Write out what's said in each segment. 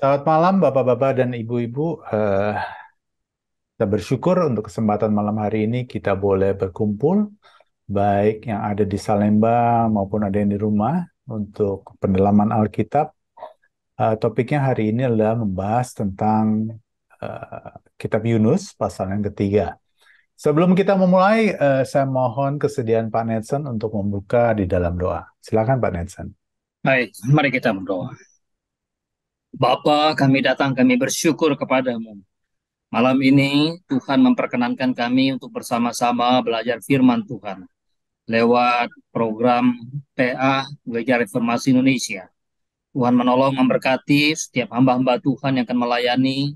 Selamat malam Bapak-bapak dan Ibu-ibu. Kita bersyukur untuk kesempatan malam hari ini kita boleh berkumpul, baik yang ada di Salemba maupun ada yang di rumah untuk pendalaman Alkitab. Topiknya hari ini adalah membahas tentang Kitab Yunus pasal yang ketiga. Sebelum kita memulai, saya mohon kesediaan Pak Nelson untuk membuka di dalam doa. Silakan Pak Nelson. Baik, mari kita berdoa. Bapa, kami datang, kami bersyukur kepadamu. Malam ini Tuhan memperkenankan kami untuk bersama-sama belajar firman Tuhan lewat program PA Gereja Reformasi Indonesia. Tuhan menolong memberkati setiap hamba-hamba Tuhan yang akan melayani,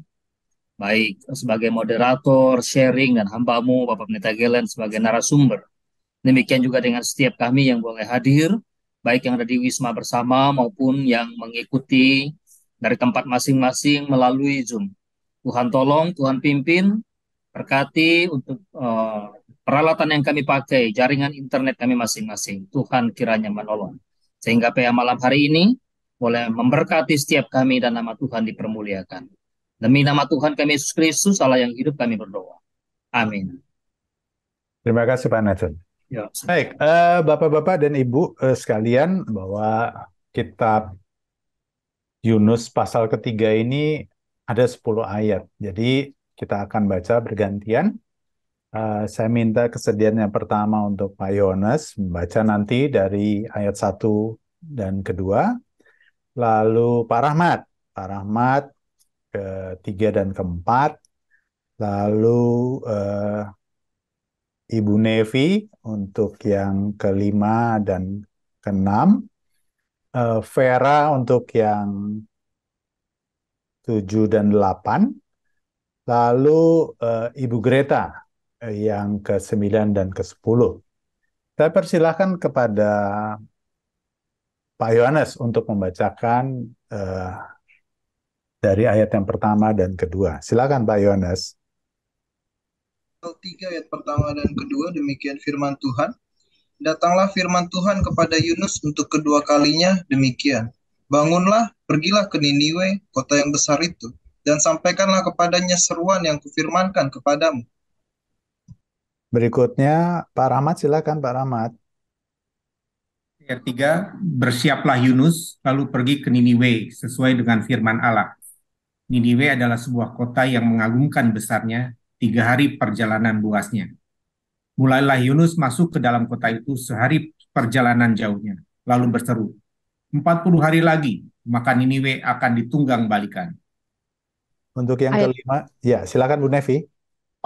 baik sebagai moderator, sharing, dan hambamu, Bapak Pendeta Gelen sebagai narasumber. Demikian juga dengan setiap kami yang boleh hadir, baik yang ada di Wisma bersama maupun yang mengikuti dari tempat masing-masing melalui Zoom. Tuhan tolong, Tuhan pimpin, berkati untuk peralatan yang kami pakai, jaringan internet kami masing-masing. Tuhan kiranya menolong. Sehingga pada malam hari ini boleh memberkati setiap kami dan nama Tuhan dipermuliakan. Demi nama Tuhan kami Yesus Kristus, Allah yang hidup kami berdoa. Amin. Terima kasih Pak Nelson. Ya. Baik, Bapak-bapak dan Ibu sekalian, bahwa kitab Yunus pasal ketiga ini ada 10 ayat. Jadi kita akan baca bergantian. Saya minta kesediaan yang pertama untuk Pak Yones membaca nanti dari ayat 1 dan kedua. Lalu Pak Rahmat ketiga dan keempat. Lalu eh, Ibu Nevi untuk yang kelima dan keenam. Vera untuk yang 7 dan 8. Lalu Ibu Greta yang ke-9 dan ke-10. Saya persilahkan kepada Pak Yohanes untuk membacakan eh, dari ayat yang pertama dan kedua. Silakan Pak Yohanes. Pasal 3 ayat pertama dan kedua, demikian firman Tuhan. Datanglah firman Tuhan kepada Yunus untuk kedua kalinya, demikian. Bangunlah, pergilah ke Niniwe, kota yang besar itu, dan sampaikanlah kepadanya seruan yang kufirmankan kepadamu. Berikutnya Pak Rahmat, silakan Pak Rahmat. Ayat 3, bersiaplah Yunus, lalu pergi ke Niniwe sesuai dengan firman Allah. Niniwe adalah sebuah kota yang mengagumkan besarnya, 3 hari perjalanan luasnya. Mulailah Yunus masuk ke dalam kota itu sehari perjalanan jauhnya, lalu berseru, 40 hari lagi, maka Niniwe akan ditunggang balikan. Untuk yang Ayat kelima, ya silakan Bu Nevi.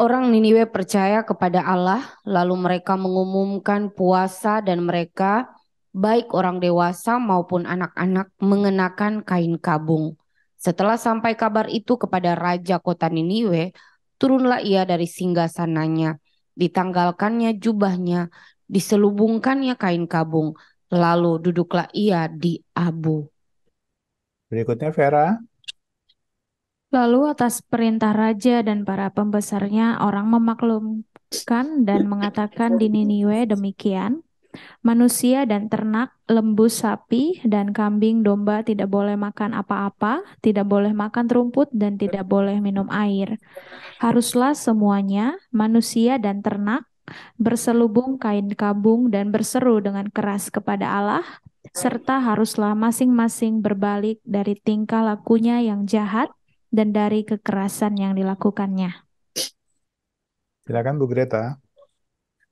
orang Niniwe percaya kepada Allah, lalu mereka mengumumkan puasa dan mereka, baik orang dewasa maupun anak-anak, mengenakan kain kabung. Setelah sampai kabar itu kepada raja kota Niniwe, turunlah ia dari singgasananya, ditanggalkannya jubahnya, diselubungkannya kain kabung, lalu duduklah ia di abu. Berikutnya Vera. Lalu atas perintah raja dan para pembesarnya orang memaklumkan dan mengatakan di Niniwe demikian, manusia dan ternak, lembu, sapi, dan kambing domba tidak boleh makan apa-apa, tidak boleh makan rumput, dan tidak boleh minum air. Haruslah semuanya, manusia dan ternak, berselubung kain kabung dan berseru dengan keras kepada Allah, serta haruslah masing-masing berbalik dari tingkah lakunya yang jahat dan dari kekerasan yang dilakukannya. Silakan Bu Greta.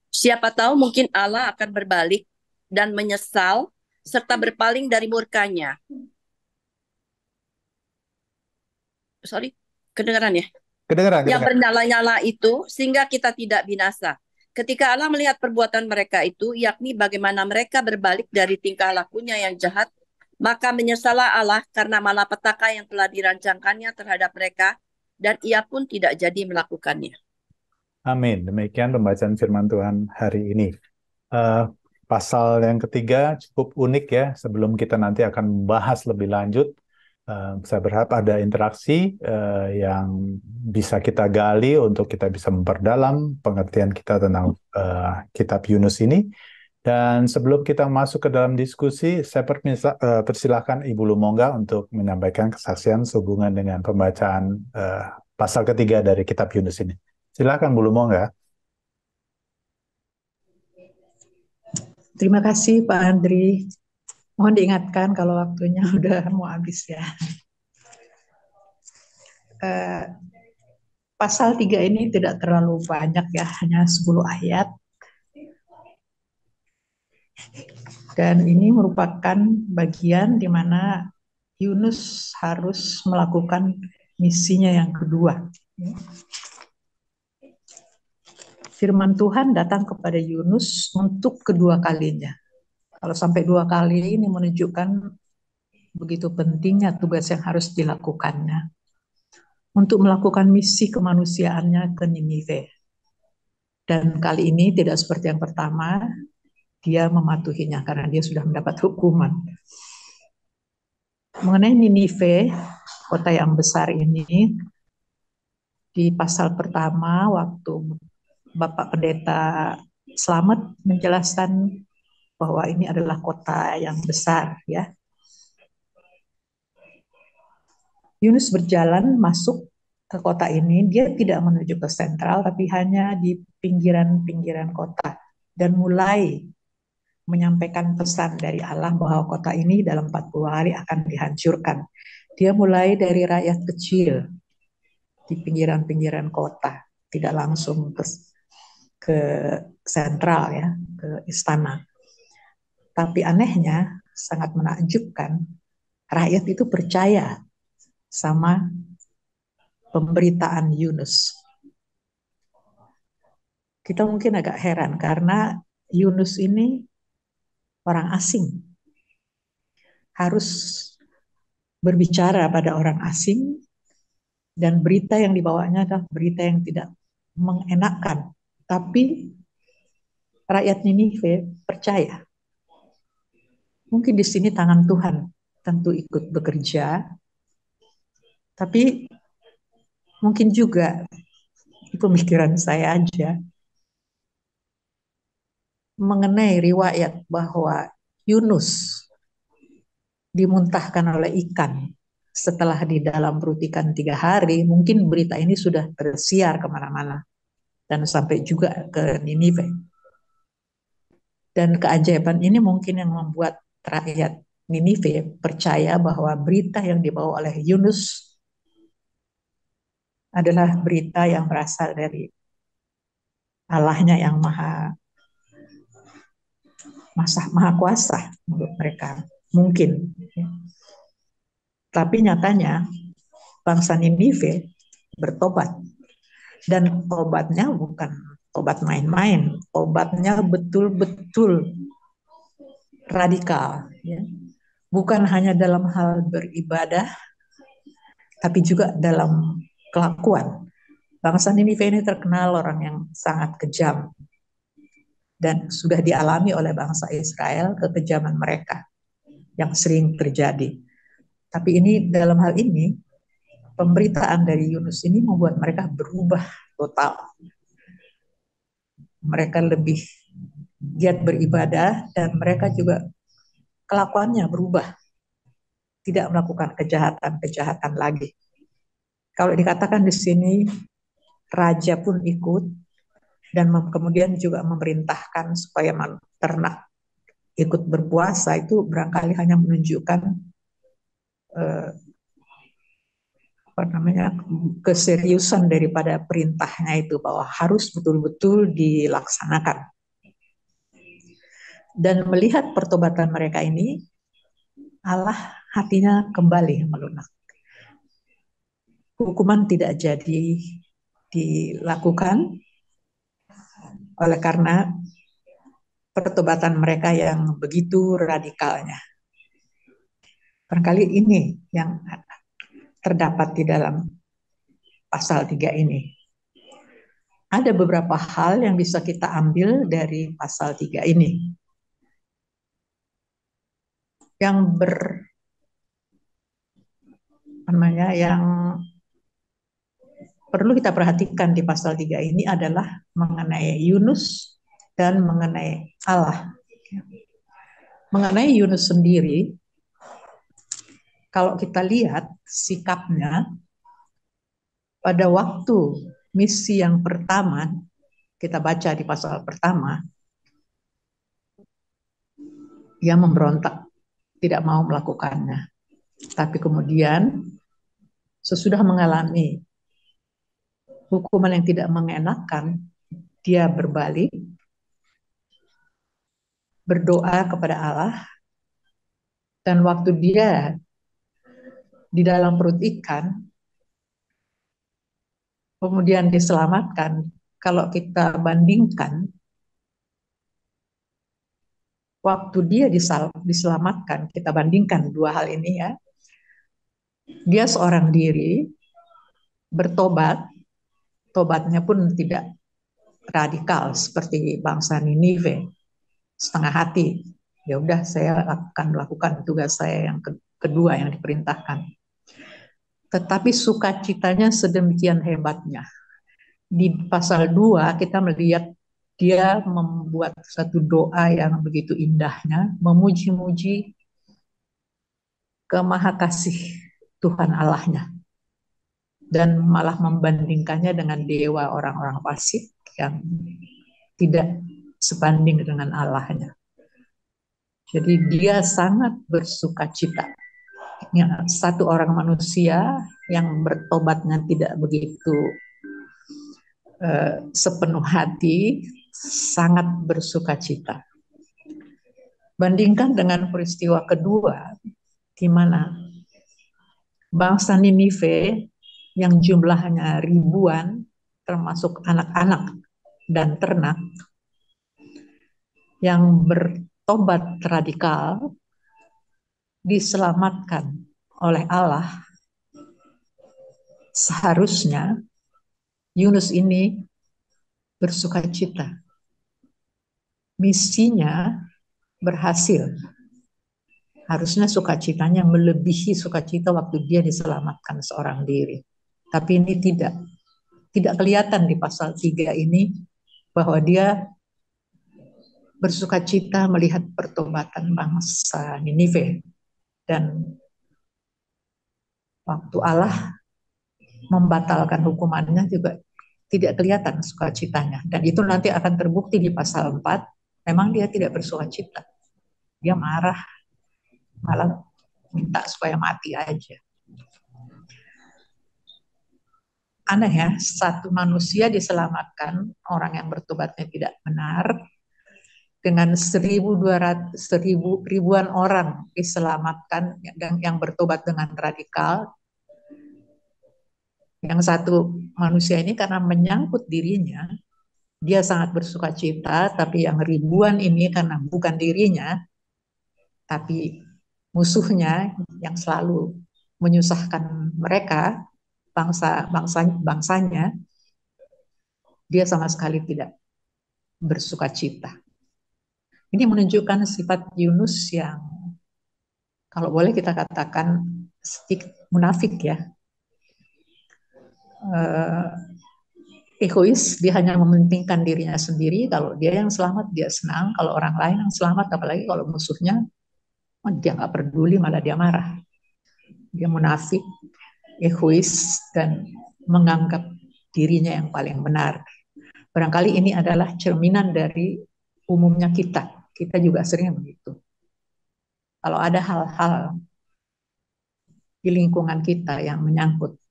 Siapa tahu mungkin Allah akan berbalik dan menyesal serta berpaling dari murkanya. Sorry, kedengaran ya? Kedengaran. Yang bernyala-nyala itu sehingga kita tidak binasa. Ketika Allah melihat perbuatan mereka itu, yakni bagaimana mereka berbalik dari tingkah lakunya yang jahat, maka menyesallah Allah karena malapetaka yang telah dirancangkannya terhadap mereka, dan ia pun tidak jadi melakukannya. Amin. Demikian pembacaan firman Tuhan hari ini. Pasal yang ketiga cukup unik ya. Sebelum kita nanti akan membahas lebih lanjut, saya berharap ada interaksi yang bisa kita gali untuk kita bisa memperdalam pengertian kita tentang kitab Yunus ini. Dan sebelum kita masuk ke dalam diskusi, saya persilahkan Ibu Lumongga untuk menyampaikan kesaksian sehubungan dengan pembacaan pasal ketiga dari kitab Yunus ini. Silakan Bu Lumongga. Terima kasih Pak Andri. Mohon diingatkan kalau waktunya udah mau habis ya. Pasal 3 ini tidak terlalu banyak ya, hanya 10 ayat. Dan ini merupakan bagian di mana Yunus harus melakukan misinya yang kedua. Firman Tuhan datang kepada Yunus untuk kedua kalinya. Kalau sampai 2 kali ini menunjukkan begitu pentingnya tugas yang harus dilakukannya untuk melakukan misi kemanusiaannya ke Niniwe. Dan kali ini tidak seperti yang pertama, dia mematuhinya karena dia sudah mendapat hukuman. Mengenai Niniwe, kota yang besar ini, di pasal pertama waktu Bapak Pendeta Slamet menjelaskan bahwa ini adalah kota yang besar ya. Yunus berjalan masuk ke kota ini, dia tidak menuju ke sentral tapi hanya di pinggiran-pinggiran kota dan mulai menyampaikan pesan dari Allah bahwa kota ini dalam 40 hari akan dihancurkan. Dia mulai dari rakyat kecil di pinggiran-pinggiran kota, tidak langsung ke sentral ya, ke istana. Tapi anehnya, sangat menakjubkan, rakyat itu percaya sama pemberitaan Yunus. Kita mungkin agak heran karena Yunus ini orang asing. Harus berbicara pada orang asing dan berita yang dibawanya adalah berita yang tidak mengenakkan. Tapi rakyat Niniwe percaya. Mungkin di sini tangan Tuhan tentu ikut bekerja, tapi mungkin juga pemikiran saya aja mengenai riwayat bahwa Yunus dimuntahkan oleh ikan setelah di dalam perut ikan 3 hari, mungkin berita ini sudah tersiar kemana-mana dan sampai juga ke Niniwe. Dan keajaiban ini mungkin yang membuat rakyat Niniwe percaya bahwa berita yang dibawa oleh Yunus adalah berita yang berasal dari Allahnya yang maha kuasa menurut mereka. Mungkin. Tapi nyatanya bangsa Niniwe bertobat. Dan tobatnya bukan tobat main-main. Tobatnya betul-betul radikal. Ya. Bukan hanya dalam hal beribadah, tapi juga dalam kelakuan. Bangsa Niniwe ini terkenal orang yang sangat kejam. Dan sudah dialami oleh bangsa Israel kekejaman mereka yang sering terjadi. Tapi ini dalam hal ini, pemberitaan dari Yunus ini membuat mereka berubah total. Mereka lebih giat beribadah dan mereka juga kelakuannya berubah. Tidak melakukan kejahatan-kejahatan lagi. Kalau dikatakan di sini, raja pun ikut dan kemudian juga memerintahkan supaya ternak ikut berpuasa, itu barangkali hanya menunjukkan keseriusan daripada perintahnya itu bahwa harus betul-betul dilaksanakan. Dan melihat pertobatan mereka ini, Allah hatinya kembali melunak. Hukuman tidak jadi dilakukan oleh karena pertobatan mereka yang begitu radikalnya. Barangkali ini yang terdapat di dalam pasal 3 ini. Ada beberapa hal yang bisa kita ambil dari pasal 3 ini. Yang perlu kita perhatikan di pasal 3 ini adalah mengenai Yunus dan mengenai Allah. Mengenai Yunus sendiri, kalau kita lihat sikapnya pada waktu misi yang pertama, kita baca di pasal pertama, dia memberontak, tidak mau melakukannya. Tapi kemudian sesudah mengalami hukuman yang tidak mengenakan, dia berbalik, berdoa kepada Allah, dan waktu dia di dalam perut ikan, kemudian diselamatkan. Kalau kita bandingkan, waktu dia diselamatkan, kita bandingkan dua hal ini ya. Dia seorang diri, bertobat, tobatnya pun tidak radikal seperti bangsa Niniwe, setengah hati. Ya udah, saya akan melakukan tugas saya yang kedua yang diperintahkan. Tetapi sukacitanya sedemikian hebatnya. Di pasal 2 kita melihat dia membuat satu doa yang begitu indahnya, memuji-muji kemahakasih Tuhan Allahnya. Dan malah membandingkannya dengan dewa orang-orang fasik yang tidak sebanding dengan Allahnya. Jadi dia sangat bersukacita. Ya, satu orang manusia yang bertobatnya tidak begitu sepenuh hati, sangat bersukacita. Bandingkan dengan peristiwa kedua, di mana bangsa Ninive yang jumlahnya ribuan, termasuk anak-anak dan ternak, yang bertobat radikal, diselamatkan oleh Allah. Seharusnya Yunus ini bersukacita. Misinya berhasil. Harusnya sukacitanya melebihi sukacita waktu dia diselamatkan seorang diri. Tapi ini tidak. Tidak kelihatan di pasal 3 ini bahwa dia bersukacita melihat pertobatan bangsa Ninive. Dan waktu Allah membatalkan hukumannya juga tidak kelihatan sukacitanya. Dan itu nanti akan terbukti di pasal 4. Memang dia tidak bersukacita. Dia marah, malah minta supaya mati aja. Aneh ya, satu manusia diselamatkan, orang yang bertobatnya tidak benar, dengan 1.200 ribuan orang diselamatkan yang bertobat dengan radikal. Yang satu manusia ini karena menyangkut dirinya, dia sangat bersukacita, tapi yang ribuan ini karena bukan dirinya, tapi musuhnya yang selalu menyusahkan mereka, bangsanya, dia sama sekali tidak bersukacita. Ini menunjukkan sifat Yunus yang kalau boleh kita katakan sedikit munafik ya. Egois, dia hanya mementingkan dirinya sendiri. Kalau dia yang selamat, dia senang. Kalau orang lain yang selamat, apalagi kalau musuhnya, dia nggak peduli, malah dia marah. Dia munafik, egois, dan menganggap dirinya yang paling benar. Barangkali ini adalah cerminan dari umumnya kita. Kita juga sering begitu. Kalau ada hal-hal di lingkungan kita yang menyangkut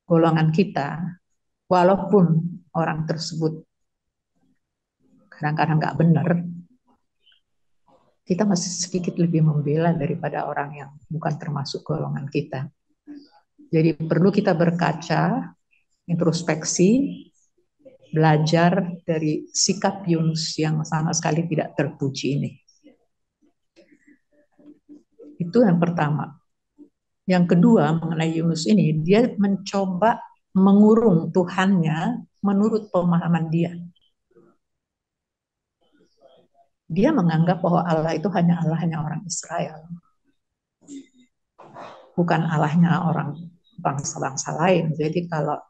golongan kita, walaupun orang tersebut kadang-kadang nggak benar, kita masih sedikit lebih membela daripada orang yang bukan termasuk golongan kita. Jadi perlu kita berkaca, introspeksi, belajar dari sikap Yunus yang sama sekali tidak terpuji ini. Itu yang pertama. Yang kedua mengenai Yunus ini, dia mencoba mengurung Tuhannya menurut pemahaman dia. Dia menganggap bahwa Allah itu hanya Allahnya orang Israel. Bukan Allahnya orang bangsa-bangsa lain. Jadi kalau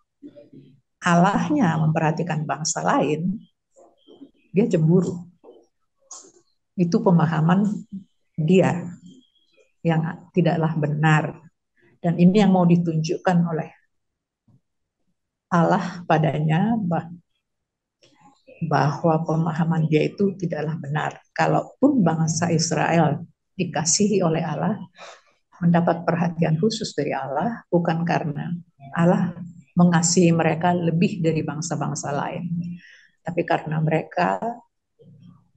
Allahnya memperhatikan bangsa lain, dia cemburu. Itu pemahaman dia yang tidaklah benar. Dan ini yang mau ditunjukkan oleh Allah padanya, bahwa pemahaman dia itu tidaklah benar. Kalaupun bangsa Israel dikasihi oleh Allah, mendapat perhatian khusus dari Allah, bukan karena Allah mengasihi mereka lebih dari bangsa-bangsa lain, tapi karena mereka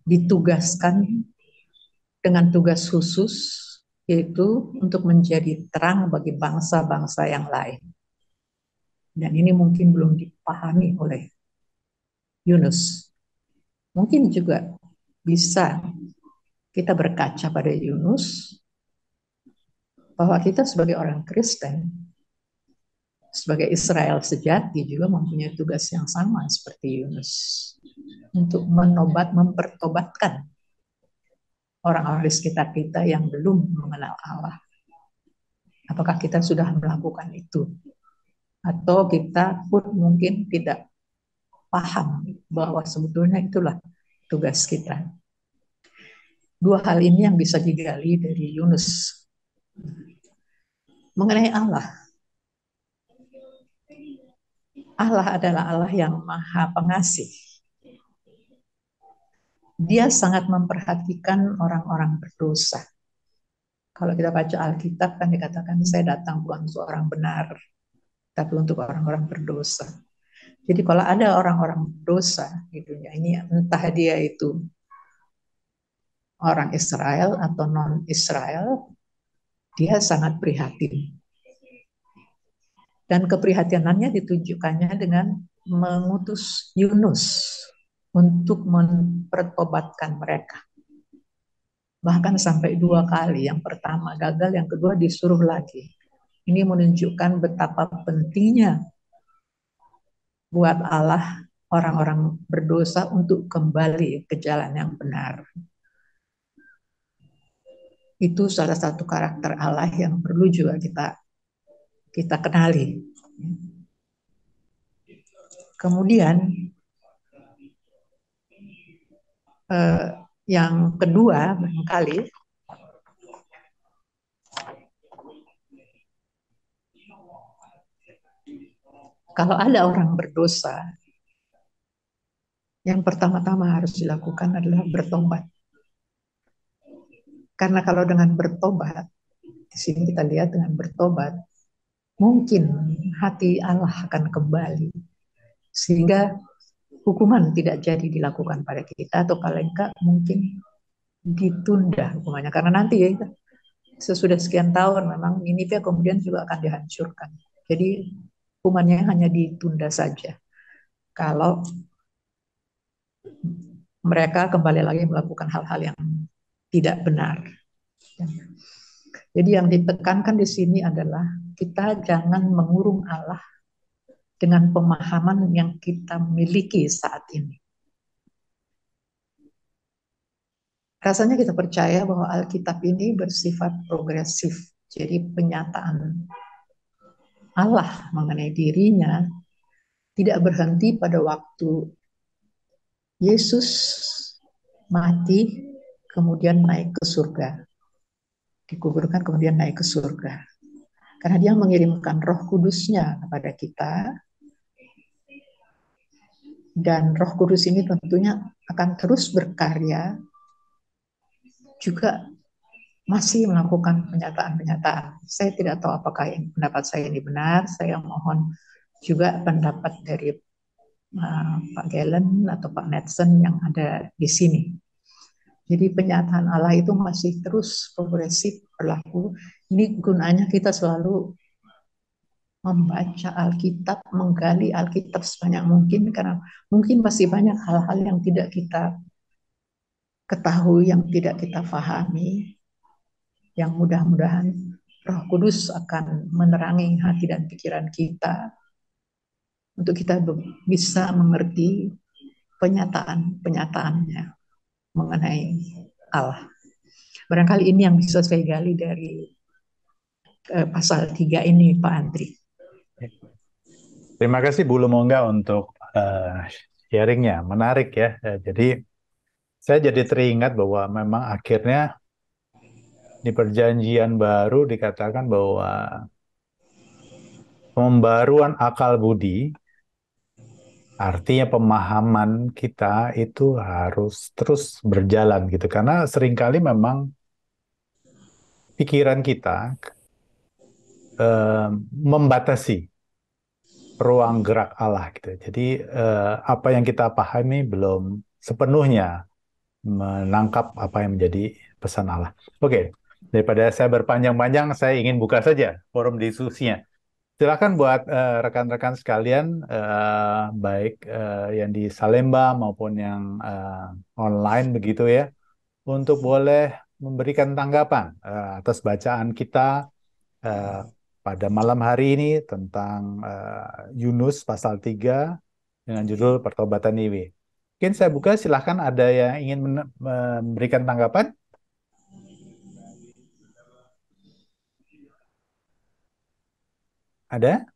ditugaskan dengan tugas khusus, yaitu untuk menjadi terang bagi bangsa-bangsa yang lain. Dan ini mungkin belum dipahami oleh Yunus. Mungkin juga bisa kita berkaca pada Yunus, bahwa kita sebagai orang Kristen, sebagai Israel sejati juga mempunyai tugas yang sama seperti Yunus, untuk mempertobatkan orang-orang di sekitar kita yang belum mengenal Allah. Apakah kita sudah melakukan itu? Atau kita pun mungkin tidak paham bahwa sebetulnya itulah tugas kita. Dua hal ini yang bisa digali dari Yunus. Mengenai Allah, Allah adalah Allah yang Maha Pengasih. Dia sangat memperhatikan orang-orang berdosa. Kalau kita baca Alkitab kan dikatakan, saya datang bukan untuk orang benar, tapi untuk orang-orang berdosa. Jadi kalau ada orang-orang berdosa di dunia ini, entah dia itu orang Israel atau non-Israel, dia sangat prihatin. Dan keprihatinannya ditunjukkannya dengan mengutus Yunus untuk mempertobatkan mereka. Bahkan sampai 2 kali. Yang pertama gagal, yang kedua disuruh lagi. Ini menunjukkan betapa pentingnya buat Allah orang-orang berdosa untuk kembali ke jalan yang benar. Itu salah satu karakter Allah yang perlu juga kita kenali. Kemudian yang kedua barangkali, kalau ada orang berdosa, yang pertama-tama harus dilakukan adalah bertobat. Karena kalau dengan bertobat, di sini kita lihat dengan bertobat, mungkin hati Allah akan kembali. Sehingga hukuman tidak jadi dilakukan pada kita, atau paling enggak mungkin ditunda hukumannya. Karena nanti ya, sesudah sekian tahun memang Niniwe kemudian juga akan dihancurkan. Jadi hukumannya hanya ditunda saja. Kalau mereka kembali lagi melakukan hal-hal yang tidak benar. Jadi yang ditekankan di sini adalah kita jangan mengurung Allah dengan pemahaman yang kita miliki saat ini. Rasanya kita percaya bahwa Alkitab ini bersifat progresif. Jadi penyataan Allah mengenai dirinya tidak berhenti pada waktu Yesus mati, kemudian naik ke surga. Dikuburkan, kemudian naik ke surga. Karena dia mengirimkan Roh Kudus-Nya kepada kita. Dan Roh Kudus ini tentunya akan terus berkarya, juga masih melakukan penyataan-penyataan. Saya tidak tahu apakah pendapat saya ini benar. Saya mohon juga pendapat dari Pak Galen atau Pak Netson yang ada di sini. Jadi penyataan Allah itu masih terus progresif berlaku. Ini gunanya kita selalu membaca Alkitab, menggali Alkitab sebanyak mungkin, karena mungkin masih banyak hal-hal yang tidak kita ketahui, yang tidak kita pahami, yang mudah-mudahan Roh Kudus akan menerangi hati dan pikiran kita untuk kita bisa mengerti penyataan-penyataannya mengenai Allah. Barangkali ini yang bisa saya gali dari pasal 3 ini, Pak Andri. Terima kasih Bu Lumongga untuk sharingnya, menarik ya. Jadi Saya jadi teringat bahwa memang akhirnya di perjanjian baru dikatakan bahwa pembaruan akal budi, artinya pemahaman kita itu harus terus berjalan gitu. Karena seringkali memang pikiran kita membatasi ruang gerak Allah gitu. Jadi apa yang kita pahami belum sepenuhnya menangkap apa yang menjadi pesan Allah. Oke, daripada saya berpanjang-panjang, saya ingin buka saja forum diskusinya. Silakan buat rekan-rekan sekalian, baik yang di Salemba maupun yang online begitu ya, untuk boleh memberikan tanggapan atas bacaan kita eh, pada malam hari ini tentang Yunus pasal 3 dengan judul Pertobatan Niwe. Mungkin saya buka, silahkan ada yang ingin memberikan tanggapan? Ada?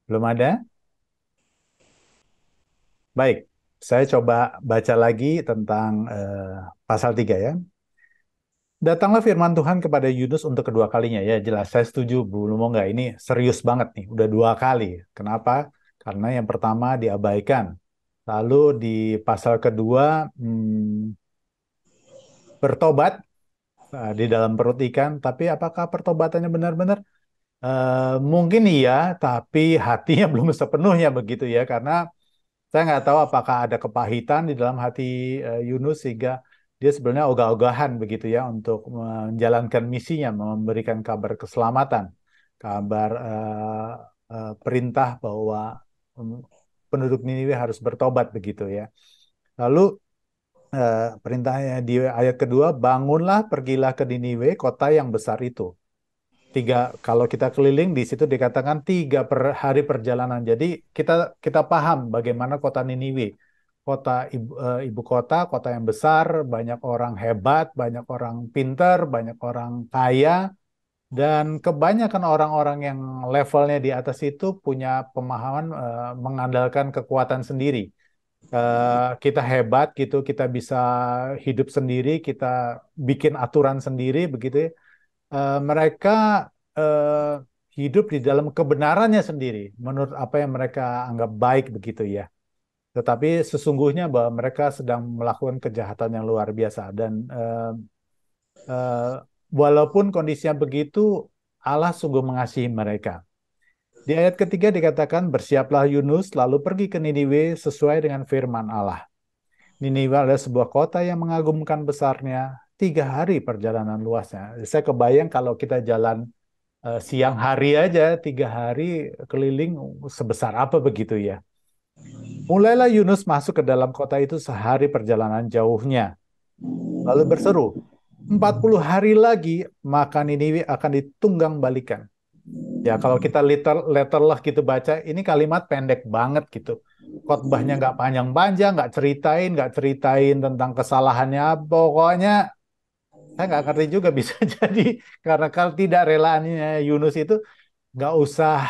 Belum ada? Baik, saya coba baca lagi tentang pasal 3 ya. Datanglah firman Tuhan kepada Yunus untuk kedua kalinya. Ya jelas, saya setuju belum mau nggak, ini serius banget nih, udah 2 kali. Kenapa? Karena yang pertama diabaikan. Lalu di pasal kedua bertobat di dalam perut ikan, tapi apakah pertobatannya benar-benar? Mungkin iya, tapi hatinya belum sepenuhnya begitu ya, karena saya nggak tahu apakah ada kepahitan di dalam hati Yunus sehingga dia sebenarnya ogah-ogahan begitu ya untuk menjalankan misinya, memberikan kabar keselamatan, kabar perintah bahwa penduduk Niniwe harus bertobat begitu ya. Lalu perintahnya di ayat kedua, bangunlah, pergilah ke Niniwe, kota yang besar itu. Kalau kita keliling di situ dikatakan 3 hari perjalanan. Jadi kita paham bagaimana kota Niniwe, ibu kota, kota yang besar, banyak orang hebat, banyak orang pinter, banyak orang kaya, dan kebanyakan orang-orang yang levelnya di atas itu punya pemahaman mengandalkan kekuatan sendiri. Kita hebat gitu, kita bisa hidup sendiri, kita bikin aturan sendiri begitu ya. Mereka eh, hidup di dalam kebenarannya sendiri, menurut apa yang mereka anggap baik begitu ya. Tetapi sesungguhnya bahwa mereka sedang melakukan kejahatan yang luar biasa dan eh, walaupun kondisinya begitu, Allah sungguh mengasihi mereka. Di ayat ketiga dikatakan, bersiaplah Yunus lalu pergi ke Niniwe sesuai dengan firman Allah. Niniwe adalah sebuah kota yang mengagumkan besarnya, 3 hari perjalanan luasnya. Saya kebayang kalau kita jalan siang hari aja, 3 hari keliling sebesar apa begitu ya. Mulailah Yunus masuk ke dalam kota itu sehari perjalanan jauhnya. Lalu berseru, 40 hari lagi maka Niniwe akan ditunggang balikan. Ya kalau kita letterlah gitu baca, ini kalimat pendek banget gitu. Khotbahnya nggak panjang-panjang, nggak ceritain tentang kesalahannya. Pokoknya saya nggak ngerti juga bisa jadi karena kalau tidak relaannya Yunus itu nggak usah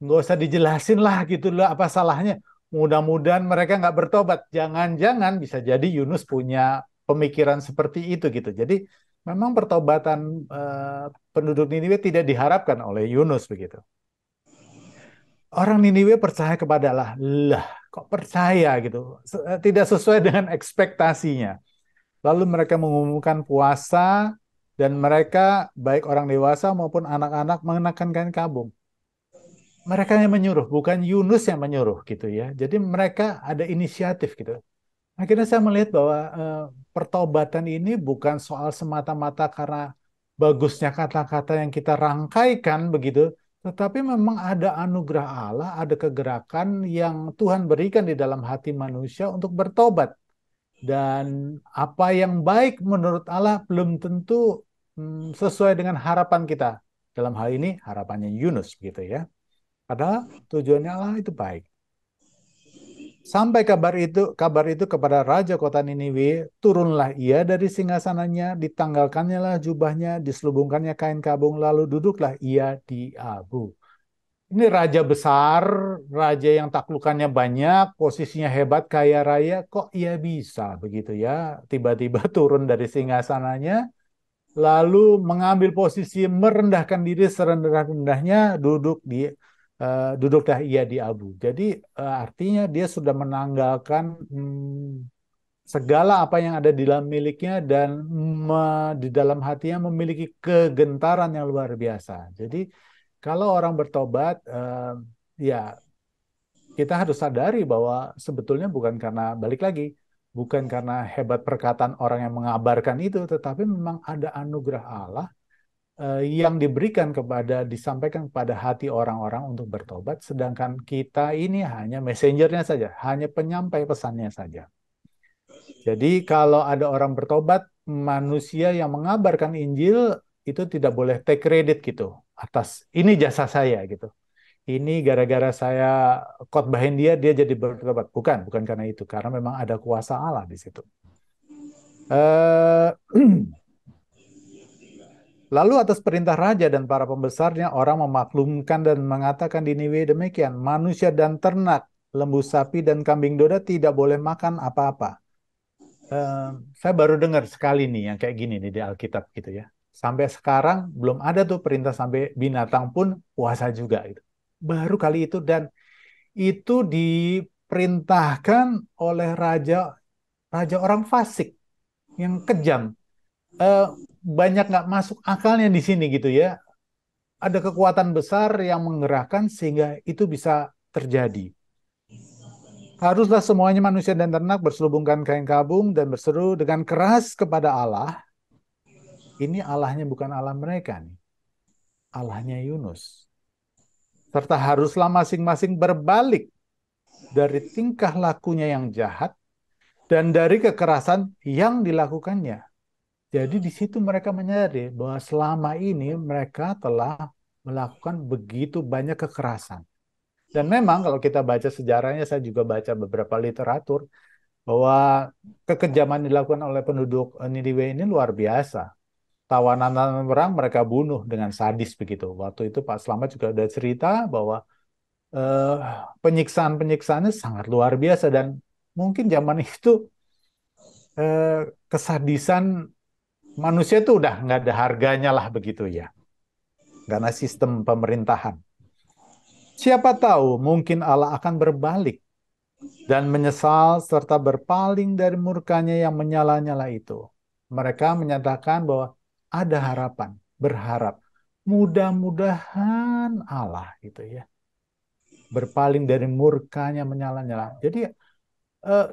nggak usah dijelasin lah gitu loh apa salahnya. Mudah-mudahan mereka nggak bertobat. Jangan-jangan bisa jadi Yunus punya pemikiran seperti itu gitu. Jadi memang pertobatan penduduk Niniwe tidak diharapkan oleh Yunus begitu. Orang Niniwe percaya kepada Allah. Lah, kok percaya gitu? Tidak sesuai dengan ekspektasinya. Lalu mereka mengumumkan puasa dan mereka baik orang dewasa maupun anak-anak mengenakan kain kabung. Mereka yang menyuruh, bukan Yunus yang menyuruh gitu ya. Jadi mereka ada inisiatif gitu. Akhirnya saya melihat bahwa pertobatan ini bukan soal semata-mata karena bagusnya kata-kata yang kita rangkaikan begitu, tetapi memang ada anugerah Allah, ada kegerakan yang Tuhan berikan di dalam hati manusia untuk bertobat. Dan apa yang baik menurut Allah belum tentu sesuai dengan harapan kita. Dalam hal ini harapannya Yunus gitu ya. Padahal tujuannya Allah itu baik. Sampai kabar itu kepada raja kota Niniwe, turunlah ia dari singgasananya, ditanggalkannya lah jubahnya, diselubungkannya kain kabung, lalu duduklah ia di abu. ini raja besar, raja yang taklukannya banyak, posisinya hebat, kaya raya, kok ia bisa begitu ya? Tiba-tiba turun dari singgasananya, lalu mengambil posisi merendahkan diri serendah-rendahnya, duduklah ia di abu. Jadi artinya dia sudah menanggalkan segala apa yang ada di dalam miliknya dan di dalam hatinya memiliki kegentaran yang luar biasa. Jadi kalau orang bertobat, ya kita harus sadari bahwa sebetulnya bukan karena balik lagi, bukan karena hebat perkataan orang yang mengabarkan itu, tetapi memang ada anugerah Allah yang diberikan disampaikan kepada hati orang-orang untuk bertobat, sedangkan kita ini hanya messengernya saja, hanya penyampai pesannya saja. Jadi kalau ada orang bertobat, manusia yang mengabarkan Injil itu tidak boleh take credit gitu atas ini jasa saya gitu. Ini gara-gara saya khotbahin dia, dia jadi bertobat. Bukan karena itu, karena memang ada kuasa Allah di situ. Eh, Lalu atas perintah raja dan para pembesarnya, orang memaklumkan dan mengatakan di Niniwe demikian, manusia dan ternak, lembu sapi dan kambing domba tidak boleh makan apa-apa. Saya baru dengar sekali nih yang kayak gini nih di Alkitab gitu ya. Sampai sekarang belum ada tuh perintah sampai binatang pun puasa juga itu. Baru kali itu, dan itu diperintahkan oleh raja orang fasik yang kejam. Eh, Banyak nggak masuk akalnya di sini gitu ya. Ada kekuatan besar yang menggerakkan sehingga itu bisa terjadi. Haruslah semuanya manusia dan ternak berselubungkan kain kabung dan berseru dengan keras kepada Allah. Ini Allahnya bukan Allah mereka nih. Allahnya Yunus. Serta haruslah masing-masing berbalik dari tingkah lakunya yang jahat dan dari kekerasan yang dilakukannya. Jadi di situ mereka menyadari bahwa selama ini mereka telah melakukan begitu banyak kekerasan. Dan memang kalau kita baca sejarahnya, saya juga baca beberapa literatur, bahwa kekejaman dilakukan oleh penduduk Niniwe ini luar biasa. Tawanan perang mereka bunuh dengan sadis begitu. Waktu itu Pak Slamet juga ada cerita bahwa eh, penyiksaan-penyiksaannya sangat luar biasa, dan mungkin zaman itu kesadisan manusia itu udah nggak ada harganya lah begitu ya, karena sistem pemerintahan. Siapa tahu mungkin Allah akan berbalik dan menyesal serta berpaling dari murkanya yang menyala-nyala itu. Mereka menyatakan bahwa ada harapan, berharap. Mudah-mudahan Allah gitu ya. Berpaling dari murkanya menyala-nyala. Jadi eh,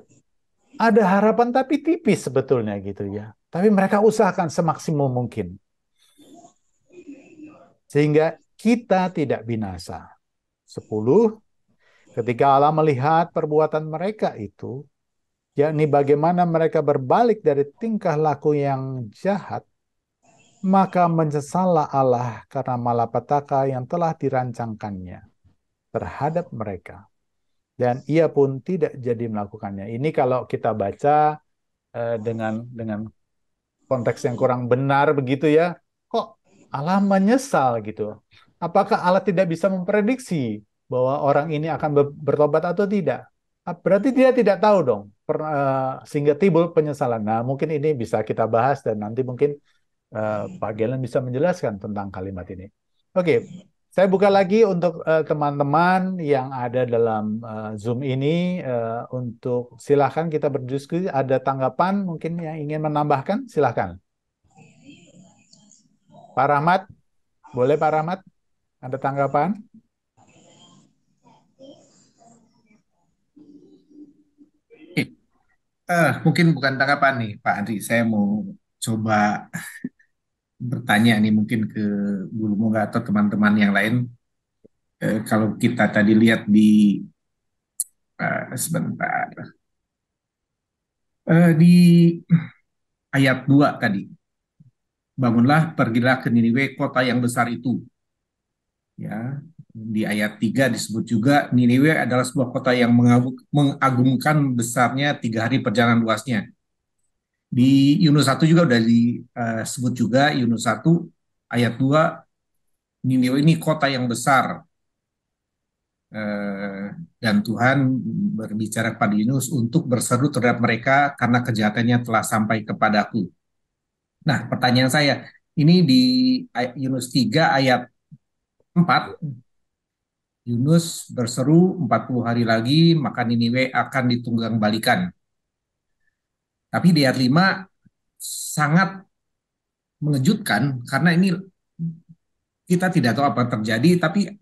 ada harapan tapi tipis sebetulnya gitu ya. Tapi mereka usahakan semaksimum mungkin. Sehingga kita tidak binasa. 10. Ketika Allah melihat perbuatan mereka itu, yakni bagaimana mereka berbalik dari tingkah laku yang jahat, maka menyesallah Allah karena malapetaka yang telah dirancangkannya terhadap mereka. Dan ia pun tidak jadi melakukannya. Ini kalau kita baca dengan konteks yang kurang benar begitu ya, kok Allah menyesal gitu. Apakah Allah tidak bisa memprediksi bahwa orang ini akan bertobat atau tidak? Berarti dia tidak tahu dong, sehingga timbul penyesalan. Nah, mungkin ini bisa kita bahas dan nanti mungkin Pak Gelen bisa menjelaskan tentang kalimat ini. Oke, saya buka lagi untuk teman-teman yang ada dalam Zoom ini, untuk silakan kita berdiskusi. Ada tanggapan mungkin yang ingin menambahkan, silakan. Pak Rahmat, boleh Pak Rahmat? Ada tanggapan? Mungkin bukan tanggapan nih Pak Andri, saya mau coba bertanya nih mungkin ke Guru Moga atau teman-teman yang lain. Kalau kita tadi lihat di sebentar di ayat 2 tadi, bangunlah pergilah ke Niniwe kota yang besar itu. Ya, di ayat 3 disebut juga Niniwe adalah sebuah kota yang mengagumkan besarnya 3 hari perjalanan luasnya. Di Yunus 1 juga udah disebut juga Yunus 1 ayat 2, Niniwe ini kota yang besar. Dan Tuhan berbicara kepada Yunus untuk berseru terhadap mereka karena kejahatannya telah sampai kepadaku. Nah, pertanyaan saya, ini di Yunus 3 ayat 4, Yunus berseru 40 hari lagi, maka Niniwe akan ditunggang balikan. Tapi di ayat 5 sangat mengejutkan karena ini kita tidak tahu apa yang terjadi, tapi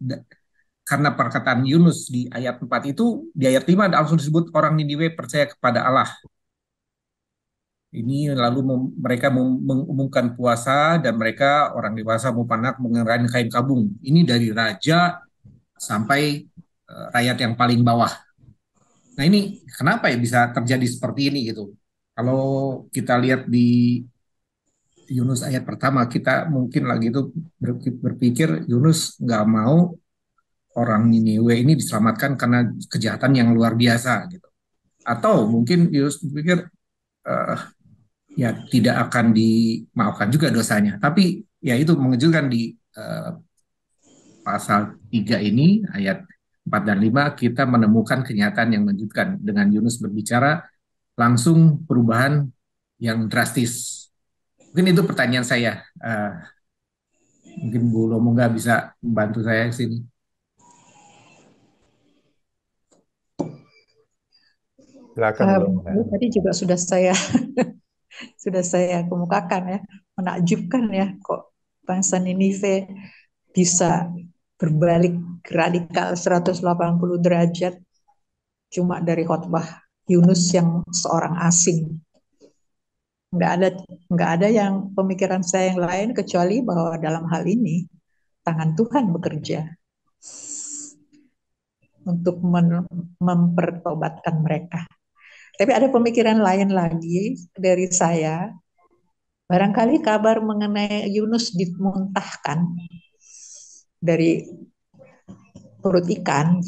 karena perkataan Yunus di ayat 4 itu, di ayat 5 langsung disebut orang Niniwe percaya kepada Allah. Ini lalu mereka mengumumkan puasa dan mereka orang dewasa maupun anak mengenakan kain kabung. Ini dari raja sampai rakyat yang paling bawah. Nah ini kenapa ya bisa terjadi seperti ini gitu? Kalau kita lihat di Yunus ayat pertama, kita mungkin lagi itu berpikir Yunus nggak mau orang Niniwe ini diselamatkan karena kejahatan yang luar biasa gitu. Atau mungkin Yunus berpikir ya tidak akan dimaafkan juga dosanya. Tapi ya itu mengejutkan di pasal 3 ini ayat 4 dan 5 kita menemukan kenyataan yang mengejutkan dengan Yunus berbicara langsung perubahan yang drastis. Mungkin itu pertanyaan saya. Mungkin Bu Lomonga bisa membantu saya di sini. Silakan Bu Lomonga. Tadi juga sudah saya kemukakan ya, menakjubkan ya kok bangsa Ninive bisa berbalik radikal 180 derajat cuma dari khotbah Yunus yang seorang asing. Nggak ada yang pemikiran saya yang lain kecuali bahwa dalam hal ini tangan Tuhan bekerja untuk mempertobatkan mereka. Tapi ada pemikiran lain lagi dari saya. Barangkali kabar mengenai Yunus dimuntahkan dari perut ikan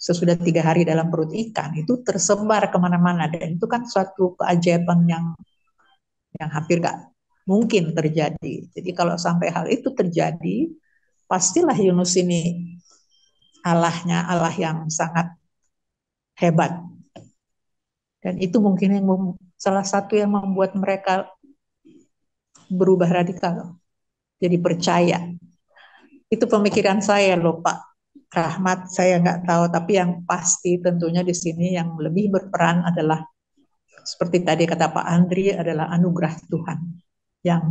sesudah 3 hari dalam perut ikan itu tersebar kemana-mana, dan itu kan suatu keajaiban yang hampir nggak mungkin terjadi. Jadi kalau sampai hal itu terjadi, pastilah Yunus ini Allahnya Allah yang sangat hebat. Dan itu mungkin yang salah satu yang membuat mereka berubah radikal, jadi percaya. Itu pemikiran saya loh Pak Rahmat, saya nggak tahu, tapi yang pasti tentunya di sini yang lebih berperan adalah seperti tadi kata Pak Andri, adalah anugerah Tuhan yang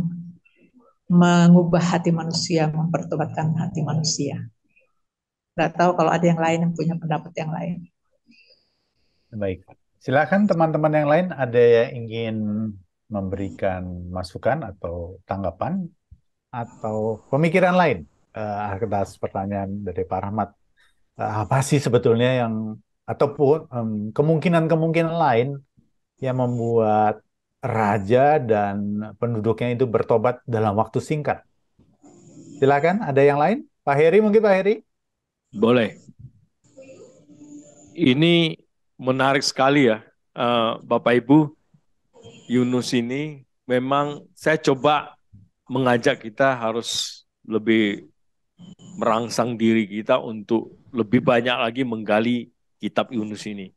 mengubah hati manusia, mempertobatkan hati manusia. Nggak tahu kalau ada yang lain yang punya pendapat yang lain. Baik, silakan teman-teman yang lain ada yang ingin memberikan masukan atau tanggapan atau pemikiran lain atas pertanyaan dari Pak Rahmat. Apa sih sebetulnya yang ataupun kemungkinan-kemungkinan lain yang membuat raja dan penduduknya itu bertobat dalam waktu singkat? Silakan, ada yang lain? Pak Heri mungkin, Pak Heri? Boleh. Ini menarik sekali ya, Bapak Ibu. Yunus ini memang saya coba mengajak kita harus lebih merangsang diri kita untuk lebih banyak lagi menggali kitab Yunus ini.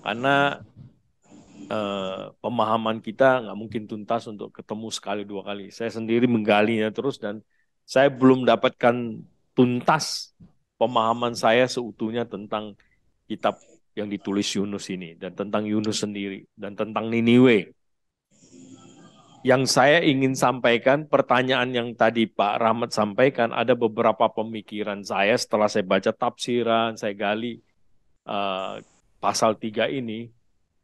Karena pemahaman kita nggak mungkin tuntas untuk ketemu sekali 2 kali. Saya sendiri menggalinya terus dan saya belum dapatkan tuntas pemahaman saya seutuhnya tentang kitab yang ditulis Yunus ini dan tentang Yunus sendiri dan tentang Niniwe. Yang saya ingin sampaikan, pertanyaan yang tadi Pak Rahmat sampaikan, ada beberapa pemikiran saya setelah saya baca tafsiran, saya gali pasal 3 ini,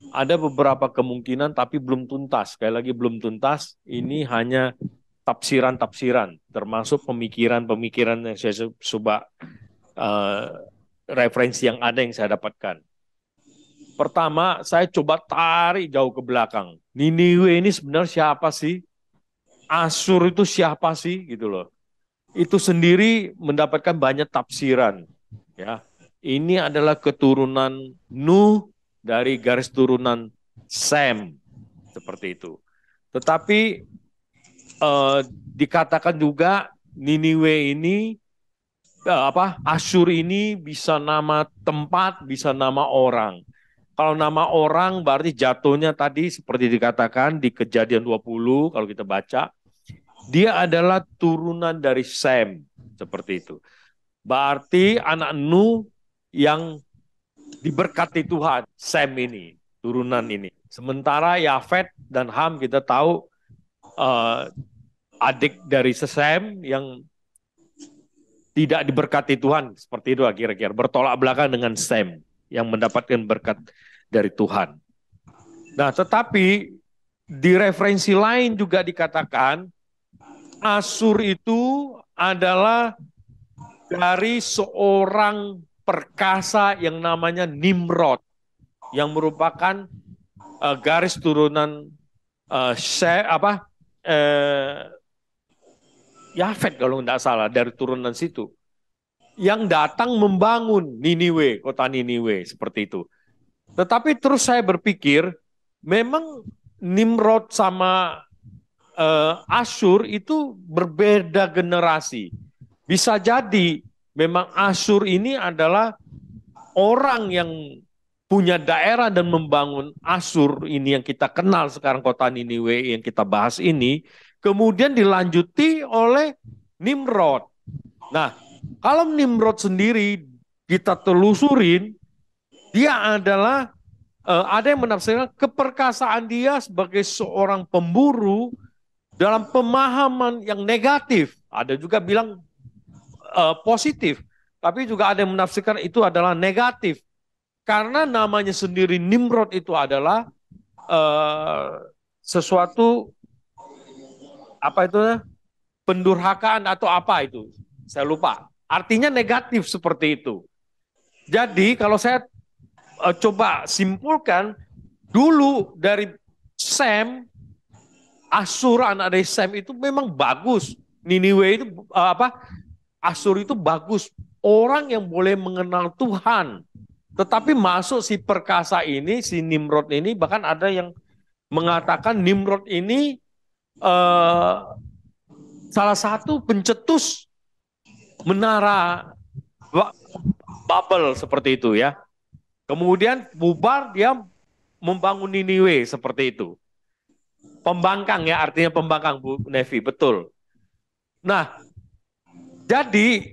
ada beberapa kemungkinan tapi belum tuntas. Sekali lagi belum tuntas, ini hanya tafsiran-tafsiran, termasuk pemikiran-pemikiran yang saya coba referensi yang ada yang saya dapatkan. Pertama, saya coba tarik jauh ke belakang. Niniwe ini sebenarnya siapa sih? Asyur itu siapa sih? Gitu loh. Itu sendiri mendapatkan banyak tafsiran. Ya, ini adalah keturunan Nuh dari garis turunan Sem, seperti itu. Tetapi dikatakan juga Niniwe ini Asyur ini bisa nama tempat, bisa nama orang. Kalau nama orang berarti jatuhnya tadi seperti dikatakan di Kejadian 20 kalau kita baca, dia adalah turunan dari Sem, seperti itu. Berarti anak Nuh yang diberkati Tuhan, Sem ini, turunan ini. Sementara Yafet dan Ham kita tahu adik dari Sem yang tidak diberkati Tuhan, seperti itu kira-kira. Bertolak belakang dengan Sem yang mendapatkan berkat dari Tuhan. Nah, tetapi di referensi lain juga dikatakan Asyur itu adalah dari seorang perkasa yang namanya Nimrod, yang merupakan garis turunan Yafet kalau tidak salah, dari turunan situ, yang datang membangun Niniwe, kota Niniwe, seperti itu. Tetapi terus saya berpikir, memang Nimrod sama Asyur itu berbeda generasi. Bisa jadi memang Asyur ini adalah orang yang punya daerah dan membangun Asyur ini yang kita kenal sekarang kota Niniwe yang kita bahas ini, kemudian dilanjuti oleh Nimrod. Nah, kalau Nimrod sendiri kita telusurin, dia adalah ada yang menafsirkan keperkasaan dia sebagai seorang pemburu dalam pemahaman yang negatif. Ada juga bilang positif, tapi juga ada yang menafsirkan itu adalah negatif. Karena namanya sendiri Nimrod itu adalah sesuatu apa itu pendurhakaan atau apa itu, saya lupa. Artinya negatif seperti itu. Jadi kalau saya coba simpulkan, dulu dari Sem, Asyur anak dari Sem itu memang bagus. Niniwe itu Asyur itu bagus. Orang yang boleh mengenal Tuhan. Tetapi masuk si perkasa ini, si Nimrod ini, bahkan ada yang mengatakan Nimrod ini salah satu pencetus menara Babel seperti itu ya. Kemudian bubar dia membangun Niniwe seperti itu. Pembangkang ya, artinya pembangkang Bu Nevi, betul. Nah, jadi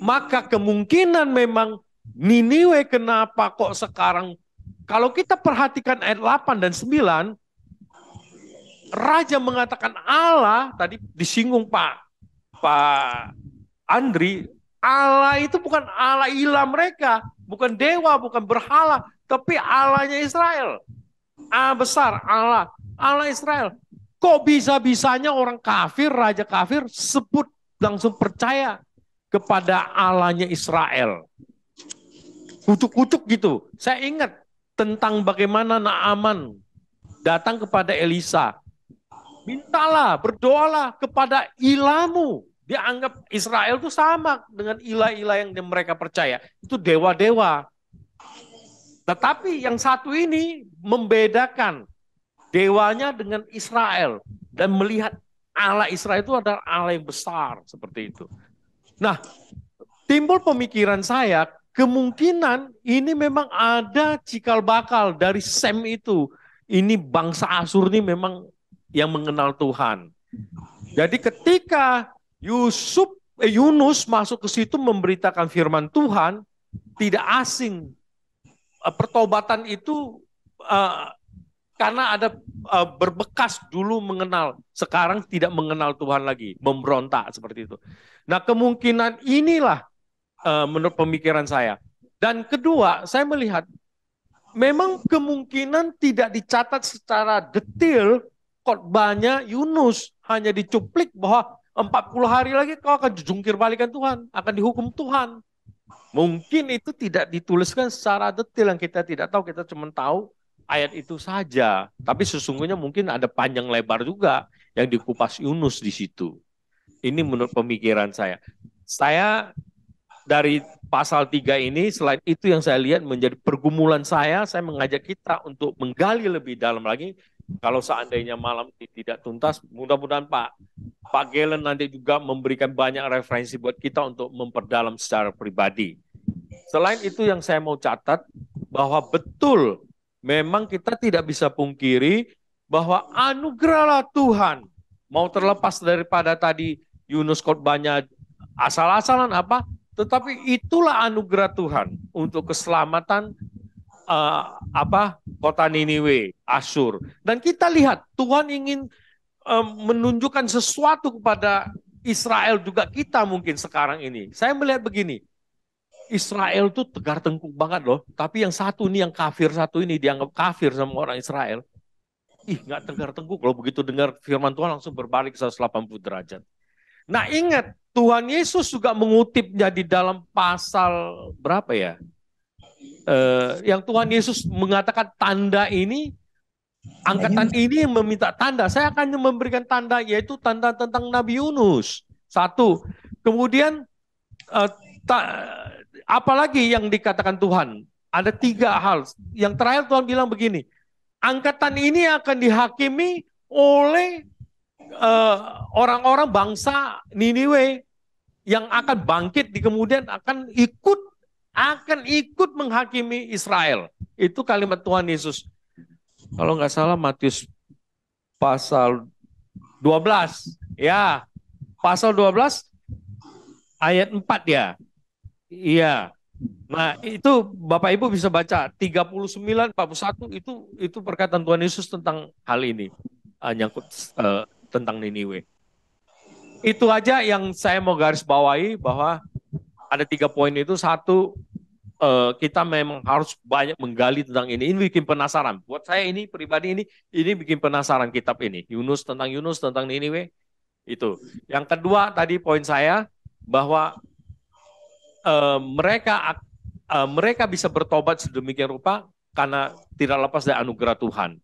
maka kemungkinan memang Niniwe kenapa kok sekarang, kalau kita perhatikan ayat 8 dan 9, Raja mengatakan Allah, tadi disinggung Pak Andri, Allah itu bukan Allah ilah mereka, bukan dewa, bukan berhala, tapi Allahnya Israel. Allah besar, Allah Israel. Kok bisa-bisanya orang kafir, raja kafir, sebut langsung percaya kepada Allahnya Israel. Kucuk-kucuk gitu. Saya ingat tentang bagaimana Naaman datang kepada Elisa. Mintalah, berdoalah kepada ilahmu. Dia anggap Israel itu sama dengan ilah-ilah yang mereka percaya. Itu dewa-dewa. Tetapi yang satu ini membedakan dewanya dengan Israel. Dan melihat Allah Israel itu adalah Allah yang besar. Seperti itu. Nah, timbul pemikiran saya, kemungkinan ini memang ada cikal bakal dari Sem itu. Ini bangsa Asyur ini memang yang mengenal Tuhan. Jadi ketika Yunus masuk ke situ memberitakan firman Tuhan, tidak asing. Pertobatan itu karena ada berbekas dulu mengenal, sekarang tidak mengenal Tuhan lagi, memberontak seperti itu. Nah, kemungkinan inilah menurut pemikiran saya. Dan kedua, saya melihat memang kemungkinan tidak dicatat secara detail khotbahnya Yunus, hanya dicuplik bahwa 40 hari lagi kau akan dijungkir balikan Tuhan, akan dihukum Tuhan. Mungkin itu tidak dituliskan secara detail, yang kita tidak tahu, kita cuma tahu ayat itu saja. Tapi sesungguhnya mungkin ada panjang lebar juga yang dikupas Yunus di situ. Ini menurut pemikiran saya. Saya dari pasal 3 ini, selain itu yang saya lihat menjadi pergumulan saya mengajak kita untuk menggali lebih dalam lagi. Kalau seandainya malam ini tidak tuntas, mudah-mudahan Pak Pak Galen nanti juga memberikan banyak referensi buat kita untuk memperdalam secara pribadi. Selain itu yang saya mau catat, bahwa betul memang kita tidak bisa pungkiri bahwa anugerahlah Tuhan, mau terlepas daripada tadi Yunus khotbahnya asal-asalan apa, tetapi itulah anugerah Tuhan untuk keselamatan kota Niniwe, Asyur. Dan kita lihat Tuhan ingin menunjukkan sesuatu kepada Israel juga, kita mungkin sekarang ini. Saya melihat begini, Israel tuh tegar tengkuk banget loh, tapi yang satu ini, yang kafir satu ini dianggap kafir sama orang Israel. Nggak tegar tengkuk loh, begitu dengar firman Tuhan langsung berbalik 180 derajat. Nah ingat, Tuhan Yesus juga mengutipnya di dalam pasal berapa ya? Yang Tuhan Yesus mengatakan tanda ini, angkatan ini meminta tanda. Saya akan memberikan tanda, yaitu tanda tentang Nabi Yunus. Satu. Kemudian apalagi yang dikatakan Tuhan? Ada 3 hal. Yang terakhir Tuhan bilang begini, angkatan ini akan dihakimi oleh orang-orang bangsa Niniwe yang akan bangkit di kemudian akan ikut menghakimi Israel. Itu kalimat Tuhan Yesus. Kalau nggak salah Matius pasal 12. Ya, pasal 12 ayat 4 ya. Iya. Nah, itu Bapak Ibu bisa baca 39 41 itu perkataan Tuhan Yesus tentang hal ini, nyangkut tentang Niniwe. Itu aja yang saya mau garis bawahi, bahwa ada 3 poin itu. Satu, kita memang harus banyak menggali tentang ini. Ini bikin penasaran. Buat saya ini pribadi ini bikin penasaran kitab ini. Yunus tentang Niniwe. Itu. Yang kedua tadi poin saya, bahwa mereka bisa bertobat sedemikian rupa karena tidak lepas dari anugerah Tuhan.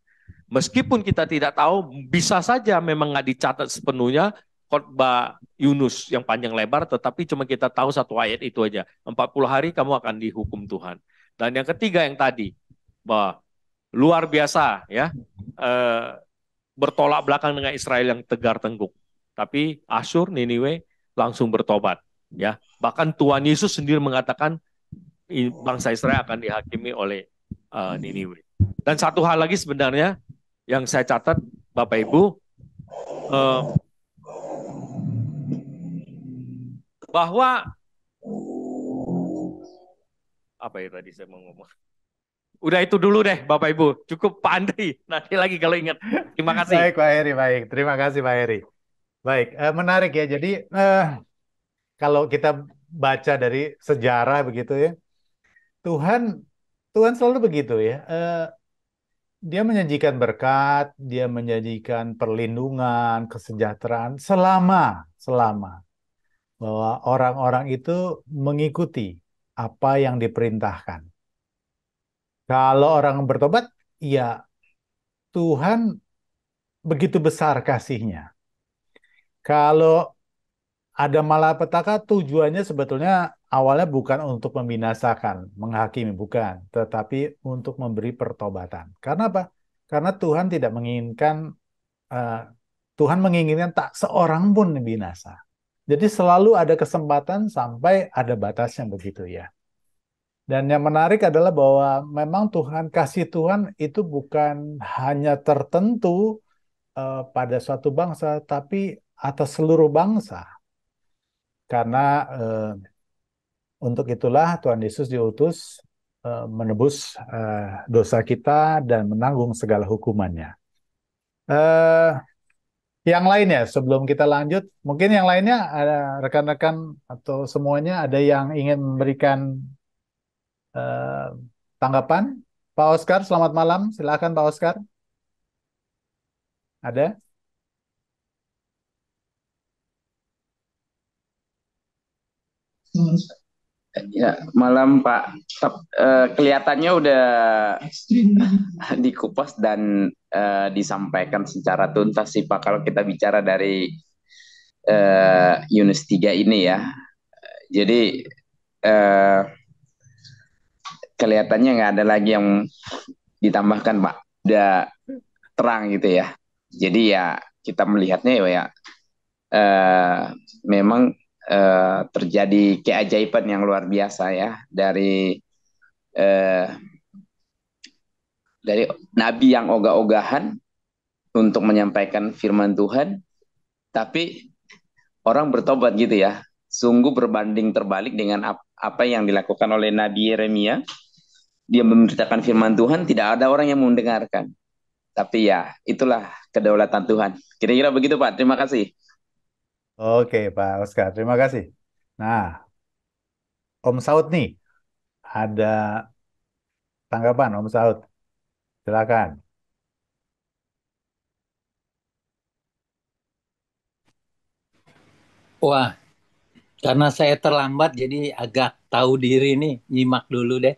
Meskipun kita tidak tahu, bisa saja memang nggak dicatat sepenuhnya khotbah Yunus yang panjang lebar, tetapi cuma kita tahu 1 ayat itu aja. 40 hari kamu akan dihukum Tuhan. Dan yang ketiga yang tadi, bahwa luar biasa ya, bertolak belakang dengan Israel yang tegar tengkuk. Tapi Asyur, Niniwe langsung bertobat. Ya, bahkan Tuhan Yesus sendiri mengatakan bangsa Israel akan dihakimi oleh Niniwe. Dan satu hal lagi sebenarnya yang saya catat, Bapak Ibu, bahwa apa ya tadi saya mau ngomong. Udah itu dulu deh Bapak Ibu, cukup Pak Andri. Nanti lagi kalau ingat. Terima kasih. Baik Pak Heri, baik. Terima kasih Pak Heri. Baik, menarik ya. Jadi kalau kita baca dari sejarah begitu ya, Tuhan selalu begitu ya. Dia menyajikan berkat, dia menyajikan perlindungan, kesejahteraan selama bahwa orang-orang itu mengikuti apa yang diperintahkan. Kalau orang bertobat, ya Tuhan begitu besar kasih-Nya. Kalau ada malapetaka, tujuannya sebetulnya awalnya bukan untuk membinasakan, menghakimi, bukan, tetapi untuk memberi pertobatan. Karena apa? Karena Tuhan tidak menginginkan, Tuhan menginginkan tak seorang pun binasa. Jadi selalu ada kesempatan sampai ada batasnya begitu ya. Dan yang menarik adalah bahwa memang kasih Tuhan itu bukan hanya tertentu pada suatu bangsa, tapi atas seluruh bangsa. Karena untuk itulah Tuhan Yesus diutus menebus dosa kita dan menanggung segala hukumannya. Yang lainnya sebelum kita lanjut, mungkin yang lainnya ada rekan-rekan atau semuanya ada yang ingin memberikan tanggapan. Pak Oscar, selamat malam. Silakan Pak Oscar. Ada? Ya, malam Pak. Kelihatannya udah dikupas dan disampaikan secara tuntas sih Pak, kalau kita bicara dari Yunus 3 ini ya. Jadi kelihatannya nggak ada lagi yang ditambahkan Pak. Udah terang gitu ya. Jadi ya kita melihatnya ya eh, memang terjadi keajaiban yang luar biasa ya eh, dari nabi yang ogah-ogahan untuk menyampaikan firman Tuhan, tapi orang bertobat gitu ya. Sungguh berbanding terbalik dengan apa yang dilakukan oleh Nabi Yeremia. Dia memberitakan firman Tuhan, tidak ada orang yang mendengarkan. Tapi ya, itulah kedaulatan Tuhan. Kira-kira begitu, Pak. Terima kasih. Oke, Pak Oscar, terima kasih. Nah, Om Saud nih, ada tanggapan Om Saud? Silakan. Wah, karena saya terlambat jadi agak tahu diri nih, nyimak dulu deh.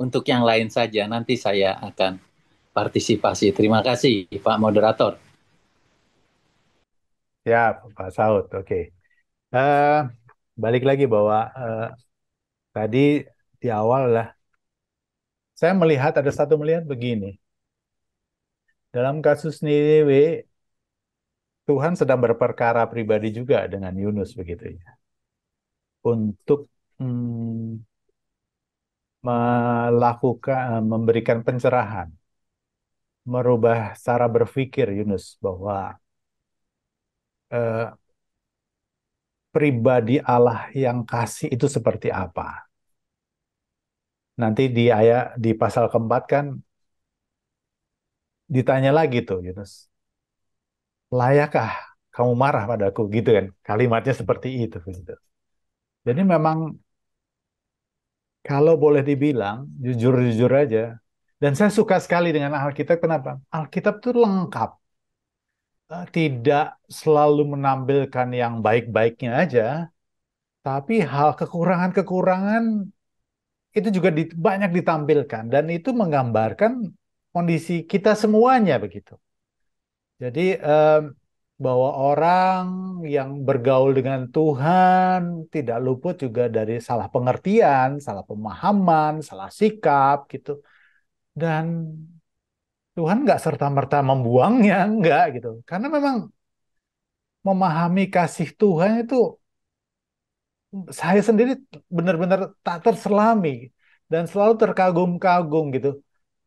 Untuk yang lain saja, nanti saya akan partisipasi. Terima kasih, Pak Moderator. Siap, Pak Saud. Oke. Eh, Balik lagi bahwa tadi di awal lah, saya melihat ada satu melihat begini. Dalam kasus Niniwe, Tuhan sedang berperkara pribadi juga dengan Yunus begitu ya. Untuk mm, memberikan pencerahan, merubah cara berpikir Yunus bahwa eh, pribadi Allah yang kasih itu seperti apa. Nanti di pasal keempat kan ditanya lagi tuh Yunus, layakkah kamu marah padaku gitu kan? Kalimatnya seperti itu gitu. Jadi memang kalau boleh dibilang jujur-jujur aja, dan saya suka sekali dengan Alkitab. Kenapa? Alkitab itu lengkap. Tidak selalu menampilkan yang baik-baiknya aja, tapi hal kekurangan-kekurangan itu juga banyak ditampilkan dan itu menggambarkan kondisi kita semuanya begitu. Jadi bahwa orang yang bergaul dengan Tuhan tidak luput juga dari salah pengertian, salah pemahaman, salah sikap gitu. Dan Tuhan nggak serta-merta membuangnya, nggak gitu. Karena memang memahami kasih Tuhan itu saya sendiri benar-benar tak terselami dan selalu terkagum-kagum gitu.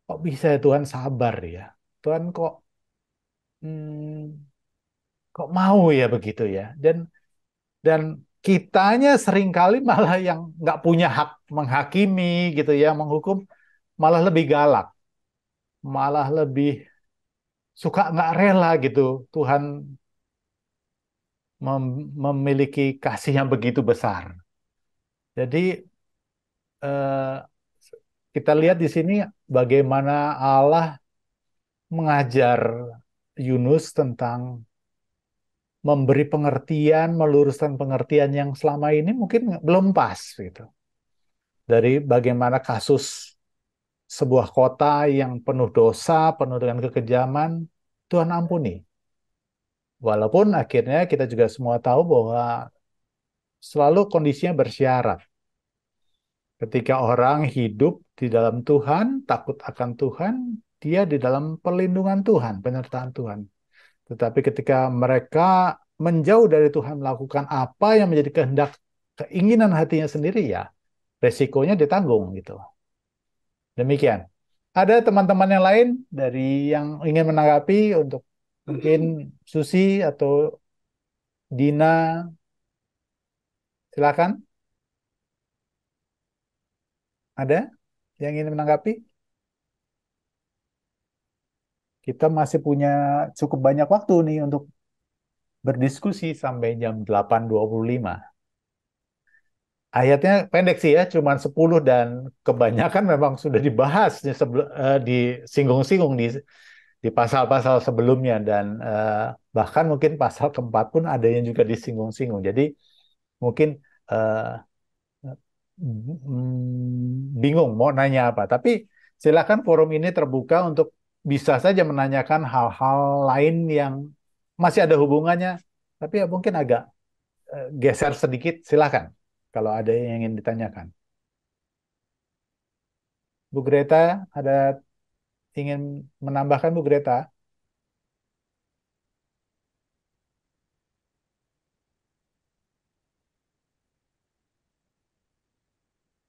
Kok bisa ya Tuhan sabar ya? Tuhan hmm, kok mau ya begitu ya? Dan kitanya seringkali malah yang nggak punya hak menghakimi gitu ya, menghukum malah lebih galak, malah lebih suka nggak rela gitu. Tuhan memiliki kasih yang begitu besar. Jadi eh, kita lihat di sini bagaimana Allah mengajar Yunus tentang memberi pengertian, meluruskan pengertian yang selama ini mungkin belum pas gitu. Dari bagaimana kasus sebuah kota yang penuh dosa, penuh dengan kekejaman, Tuhan ampuni. Walaupun akhirnya kita juga semua tahu bahwa selalu kondisinya bersyarat. Ketika orang hidup di dalam Tuhan, takut akan Tuhan, dia di dalam perlindungan Tuhan, penyertaan Tuhan. Tetapi ketika mereka menjauh dari Tuhan melakukan apa yang menjadi kehendak keinginan hatinya sendiri ya, resikonya ditanggung gitu. Demikian. Ada teman-teman yang lain dari yang ingin menanggapi untuk mungkin Susi atau Dina, silakan. Ada yang ingin menanggapi? Kita masih punya cukup banyak waktu nih untuk berdiskusi sampai jam 8.25. Ayatnya pendek sih ya, cuma 10 dan kebanyakan memang sudah dibahas disinggung-singgung di pasal-pasal sebelumnya dan bahkan mungkin pasal keempat pun ada yang juga disinggung-singgung. Jadi mungkin eh, bingung mau nanya apa. Tapi silakan forum ini terbuka untuk bisa saja menanyakan hal-hal lain yang masih ada hubungannya, tapi ya mungkin agak geser sedikit. Silakan kalau ada yang ingin ditanyakan. Bu Greta, ada ingin menambahkan Bu Greta?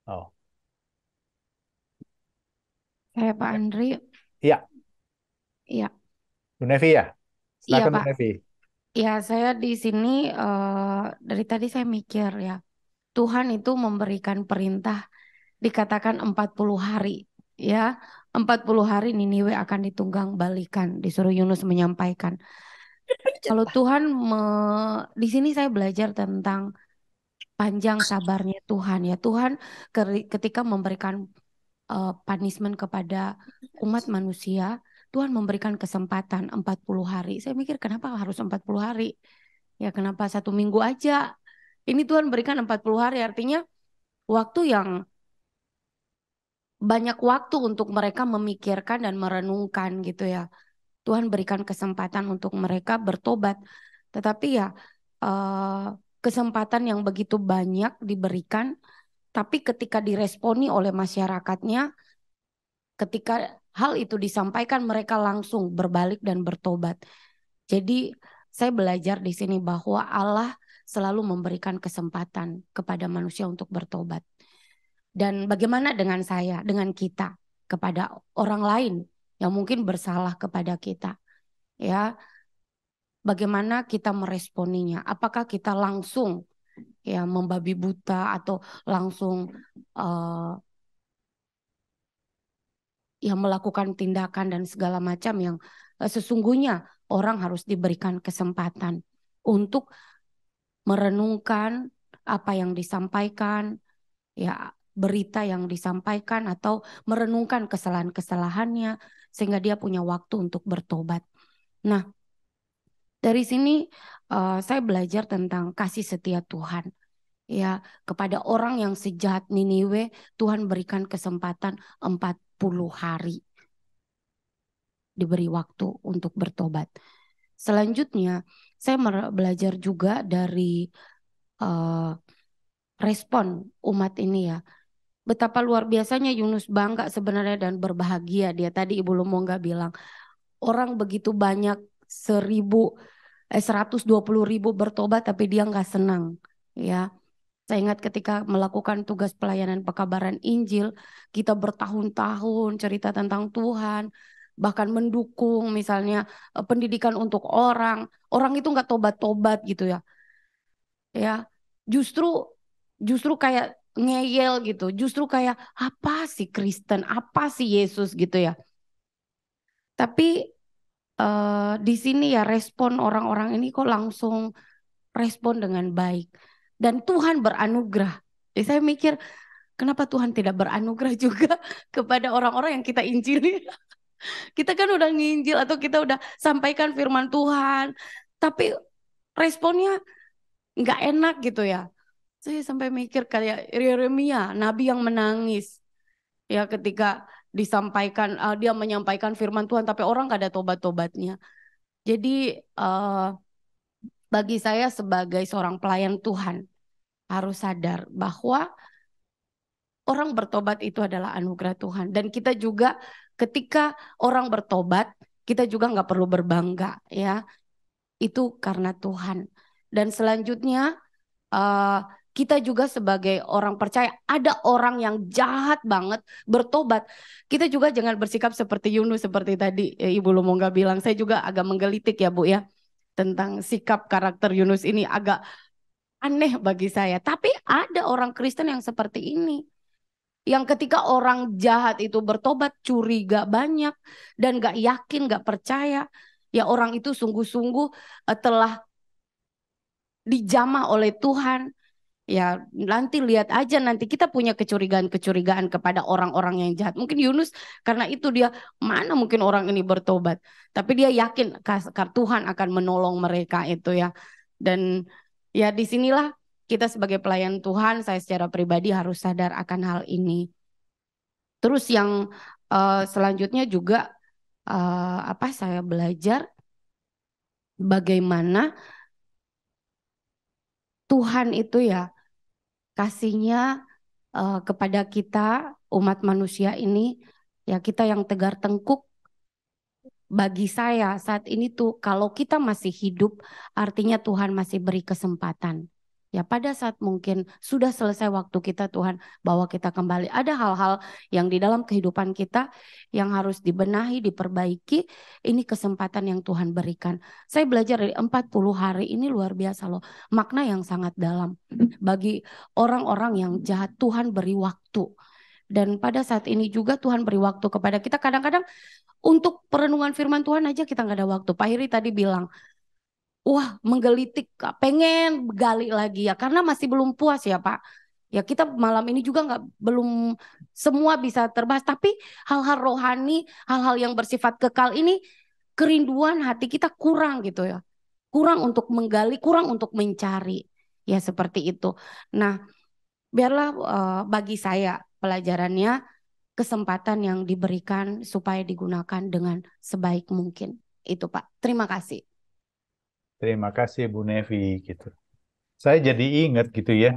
Oh, Saya Pak Andri. iya, Iya, Bu Nevi ya. iya Silakan Bu Pak. Nevi. Ya, saya di sini dari tadi saya mikir ya, Tuhan itu memberikan perintah dikatakan 40 hari ya. 40 hari Niniwe akan ditunggang balikan, disuruh Yunus menyampaikan. Kalau Tuhan di sini saya belajar tentang panjang sabarnya Tuhan ya. Tuhan ketika memberikan punishment kepada umat manusia, Tuhan memberikan kesempatan 40 hari. Saya mikir kenapa harus 40 hari? Ya kenapa 1 minggu aja? Ini Tuhan berikan 40 hari, artinya waktu yang banyak waktu untuk mereka memikirkan dan merenungkan gitu ya. Tuhan berikan kesempatan untuk mereka bertobat. Tetapi ya kesempatan yang begitu banyak diberikan, tapi ketika diresponi oleh masyarakatnya, ketika hal itu disampaikan mereka langsung berbalik dan bertobat. Jadi saya belajar di sini bahwa Allah selalu memberikan kesempatan kepada manusia untuk bertobat. Dan bagaimana dengan saya, dengan kita, kepada orang lain yang mungkin bersalah kepada kita, ya, bagaimana kita meresponinya? Apakah kita langsung ya membabi buta atau langsung ya melakukan tindakan dan segala macam yang sesungguhnya orang harus diberikan kesempatan untuk merenungkan apa yang disampaikan, ya berita yang disampaikan atau merenungkan kesalahan-kesalahannya sehingga dia punya waktu untuk bertobat. Nah, dari sini saya belajar tentang kasih setia Tuhan. Ya, kepada orang yang sejahat Niniwe, Tuhan berikan kesempatan 40 hari. Diberi waktu untuk bertobat. Selanjutnya, saya belajar juga dari respon umat ini ya. Betapa luar biasanya Yunus bangga sebenarnya dan berbahagia. Dia tadi Ibu Lumonga bilang, orang begitu banyak 120.000 bertobat tapi dia nggak senang. Ya, saya ingat ketika melakukan tugas pelayanan pekabaran Injil, kita bertahun-tahun cerita tentang Tuhan, bahkan mendukung misalnya pendidikan untuk orang itu nggak tobat-tobat gitu ya. Ya, justru kayak ngeyel gitu, justru kayak apa sih Kristen, apa sih Yesus gitu ya. Tapi di sini ya respon orang-orang ini kok langsung respon dengan baik. Dan Tuhan beranugerah. Jadi saya mikir kenapa Tuhan tidak beranugerah juga kepada orang-orang yang kita injili. Kita kan udah nginjil atau kita udah sampaikan firman Tuhan. Tapi responnya nggak enak gitu ya. Saya sampai mikir kayak Yeremia, nabi yang menangis. Ya ketika disampaikan, dia menyampaikan firman Tuhan tapi orang gak ada tobat-tobatnya. Jadi bagi saya sebagai seorang pelayan Tuhan harus sadar bahwa orang bertobat itu adalah anugerah Tuhan. Dan kita juga ketika orang bertobat, kita juga gak perlu berbangga ya. Itu karena Tuhan. Dan selanjutnya kita juga sebagai orang percaya, ada orang yang jahat banget bertobat. Kita juga jangan bersikap seperti Yunus, seperti tadi Ibu Lumonga bilang. Saya juga agak menggelitik ya Bu ya, tentang sikap karakter Yunus ini agak aneh bagi saya. Tapi ada orang Kristen yang seperti ini. Yang ketika orang jahat itu bertobat, curiga banyak dan gak yakin, gak percaya. Ya orang itu sungguh-sungguh telah dijamah oleh Tuhan. Ya nanti lihat aja, nanti kita punya kecurigaan-kecurigaan kepada orang-orang yang jahat. Mungkin Yunus karena itu dia mana mungkin orang ini bertobat. Tapi dia yakin Tuhan akan menolong mereka itu ya. Dan ya disinilah kita sebagai pelayan Tuhan, saya secara pribadi harus sadar akan hal ini. Terus yang selanjutnya juga saya belajar bagaimana Tuhan itu ya kasihnya kepada kita umat manusia ini, ya kita yang tegar tengkuk. Bagi saya saat ini tuh kalau kita masih hidup artinya Tuhan masih beri kesempatan. Ya pada saat mungkin sudah selesai waktu kita, Tuhan bawa kita kembali. Ada hal-hal yang di dalam kehidupan kita yang harus dibenahi, diperbaiki. Ini kesempatan yang Tuhan berikan. Saya belajar dari 40 hari ini luar biasa loh. Makna yang sangat dalam. Bagi orang-orang yang jahat, Tuhan beri waktu. Dan pada saat ini juga Tuhan beri waktu kepada kita. Kadang-kadang untuk perenungan firman Tuhan aja kita nggak ada waktu. Pak Hiri tadi bilang, wah menggelitik, pengen gali lagi ya. Karena masih belum puas ya Pak. Ya kita malam ini juga belum semua bisa terbahas. Tapi hal-hal rohani, hal-hal yang bersifat kekal ini, kerinduan hati kita kurang gitu ya. Kurang untuk menggali, kurang untuk mencari. Ya seperti itu. Nah biarlah bagi saya pelajarannya, kesempatan yang diberikan supaya digunakan dengan sebaik mungkin. Itu Pak. Terima kasih. Terima kasih Bu Nevi gitu. Saya jadi ingat gitu ya,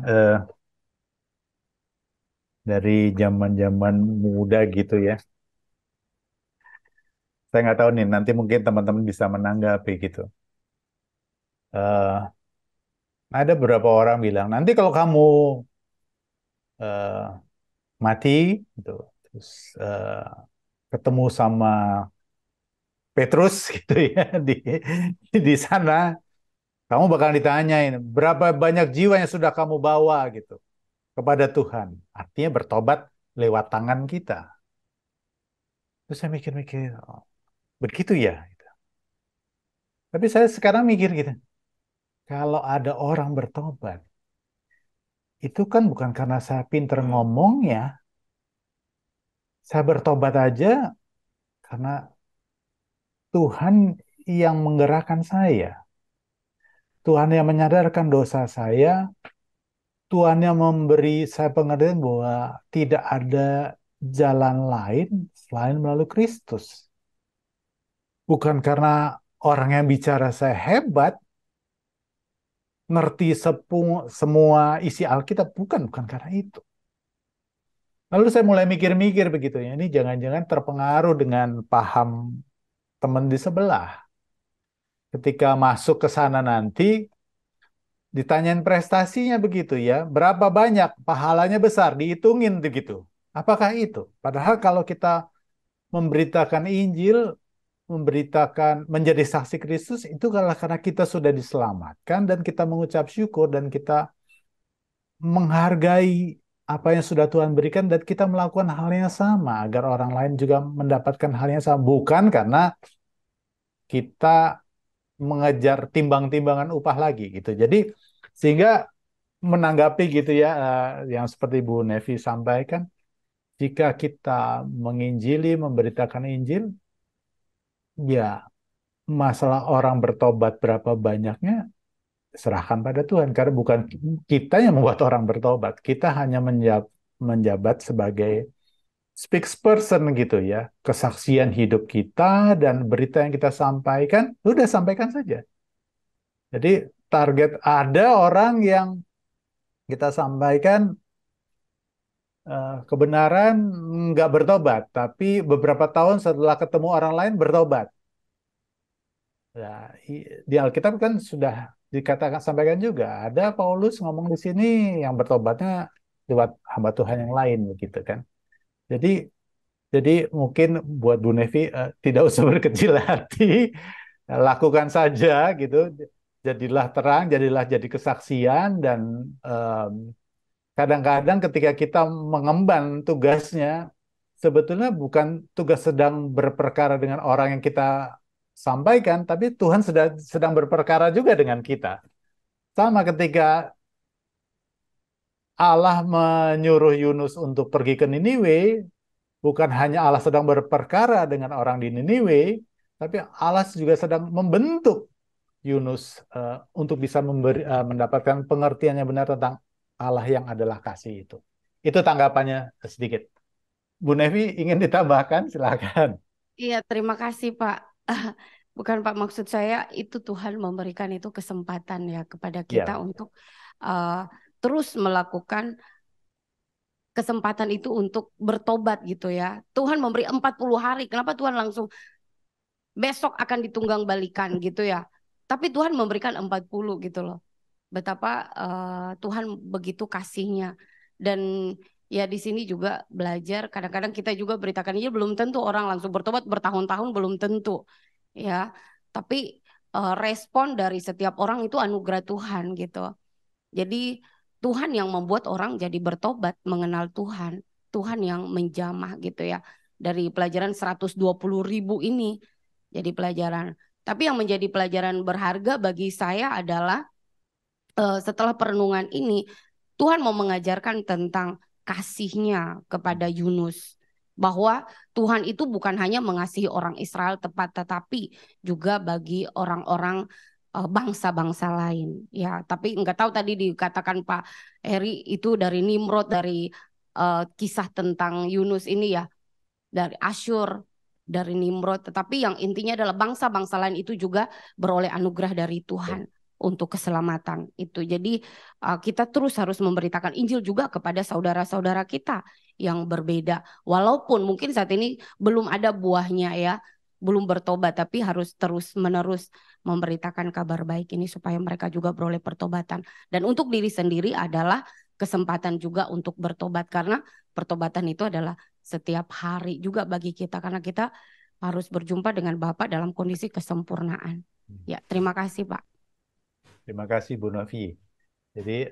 dari zaman-zaman muda gitu ya. Saya nggak tahu nih, nanti mungkin teman-teman bisa menanggapi gitu. Eh, ada beberapa orang bilang, nanti kalau kamu eh, mati, gitu, terus ketemu sama Petrus gitu ya di sana, kamu bakal ditanyain berapa banyak jiwa yang sudah kamu bawa gitu kepada Tuhan. Artinya bertobat lewat tangan kita. Terus saya mikir-mikir, oh, begitu ya. Tapi saya sekarang mikir gitu, kalau ada orang bertobat, itu kan bukan karena saya pinter ngomongnya. Saya bertobat aja karena Tuhan yang menggerakkan saya. Tuhan yang menyadarkan dosa saya. Tuhan yang memberi saya pengertian bahwa tidak ada jalan lain selain melalui Kristus. Bukan karena orang yang bicara saya hebat, ngerti semua isi Alkitab, bukan karena itu. Lalu saya mulai mikir-mikir begitu ya, ini jangan-jangan terpengaruh dengan paham teman di sebelah. Ketika masuk ke sana nanti, ditanyain prestasinya begitu ya, berapa banyak, pahalanya besar, dihitungin begitu. Apakah itu? Padahal kalau kita memberitakan Injil, memberitakan menjadi saksi Kristus, itu karena kita sudah diselamatkan dan kita mengucap syukur dan kita menghargai apa yang sudah Tuhan berikan dan kita melakukan hal yang sama agar orang lain juga mendapatkan hal yang sama. Bukan karena kita mengejar timbang-timbangan upah lagi gitu. Jadi sehingga menanggapi gitu ya, yang seperti Bu Nevi sampaikan, jika kita menginjili, memberitakan Injil, ya masalah orang bertobat berapa banyaknya serahkan pada Tuhan. Karena bukan kita yang membuat orang bertobat. Kita hanya menjabat sebagai spokesperson gitu ya. Kesaksian hidup kita dan berita yang kita sampaikan, udah sampaikan saja. Jadi target ada orang yang kita sampaikan kebenaran nggak bertobat, tapi beberapa tahun setelah ketemu orang lain bertobat. Nah, di Alkitab kan sudah dikatakan sampaikan juga ada Paulus ngomong di sini yang bertobatnya lewat hamba Tuhan yang lain begitu kan. Jadi jadi mungkin buat Bu Nevi tidak usah berkecil hati, lakukan saja gitu. Jadilah terang, jadilah jadi kesaksian dan kadang-kadang ketika kita mengemban tugasnya sebetulnya bukan tugas sedang berperkara dengan orang yang kita sampaikan, tapi Tuhan sedang berperkara juga dengan kita. Sama ketika Allah menyuruh Yunus untuk pergi ke Niniwe, bukan hanya Allah sedang berperkara dengan orang di Niniwe, tapi Allah juga sedang membentuk Yunus untuk bisa mendapatkan pengertian yang benar tentang Allah yang adalah kasih itu. Itu tanggapannya sedikit. Bu Nevi ingin ditambahkan, silakan. Iya, terima kasih Pak. Bukan Pak, maksud saya itu Tuhan memberikan itu kesempatan ya kepada kita untuk terus melakukan kesempatan itu untuk bertobat gitu ya. Tuhan memberi 40 hari. Kenapa Tuhan langsung besok akan ditunggang balikan gitu ya? Tapi Tuhan memberikan 40 gitu loh. betapa Tuhan begitu kasihnya. Dan ya di sini juga belajar, kadang-kadang kita juga beritakan Injil belum tentu orang langsung bertobat, bertahun-tahun belum tentu ya, tapi respon dari setiap orang itu anugerah Tuhan gitu. Jadi Tuhan yang membuat orang jadi bertobat, mengenal Tuhan, Tuhan yang menjamah gitu ya. Dari pelajaran 120.000 ini jadi pelajaran. Tapi yang menjadi pelajaran berharga bagi saya adalah setelah perenungan ini, Tuhan mau mengajarkan tentang kasihnya kepada Yunus. Bahwa Tuhan itu bukan hanya mengasihi orang Israel tetapi juga bagi orang-orang bangsa-bangsa lain. Ya, tapi nggak tahu tadi dikatakan Pak Eri itu dari Nimrod, dari kisah tentang Yunus ini ya, dari Asyur, dari Nimrod. Tetapi yang intinya adalah bangsa-bangsa lain itu juga beroleh anugerah dari Tuhan untuk keselamatan itu. Jadi kita terus harus memberitakan Injil juga kepada saudara-saudara kita yang berbeda. Walaupun mungkin saat ini belum ada buahnya ya, belum bertobat, tapi harus terus-menerus memberitakan kabar baik ini supaya mereka juga beroleh pertobatan. Dan untuk diri sendiri adalah kesempatan juga untuk bertobat, karena pertobatan itu adalah setiap hari juga bagi kita, karena kita harus berjumpa dengan Bapa dalam kondisi kesempurnaan. Ya, terima kasih Pak. Terima kasih Bu Novi. Jadi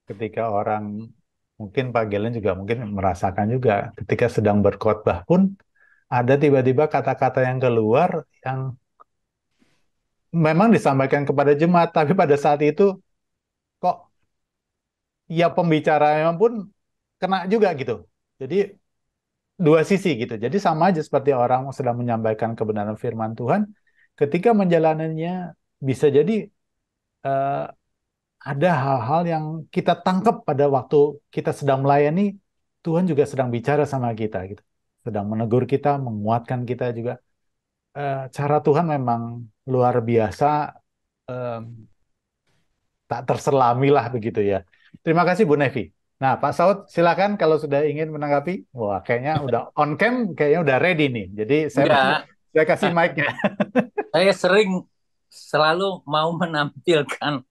ketika orang, mungkin Pak Gelen juga mungkin merasakan juga, ketika sedang berkhotbah pun ada tiba-tiba kata-kata yang keluar yang memang disampaikan kepada jemaat, tapi pada saat itu kok ya pembicaranya pun kena juga gitu. Jadi dua sisi gitu. Jadi sama aja seperti orang sedang menyampaikan kebenaran firman Tuhan, ketika menjalaninya bisa jadi ada hal-hal yang kita tangkap pada waktu kita sedang melayani, Tuhan juga sedang bicara sama kita gitu. Sedang menegur kita, menguatkan kita juga. Cara Tuhan memang luar biasa, tak terselami lah begitu ya. Terima kasih Bu Nevi. Nah, Pak Saud, silakan kalau sudah ingin menanggapi. Wah, kayaknya udah on cam, kayaknya udah ready nih. Jadi saya kasih mic-nya. Saya selalu mau menampilkan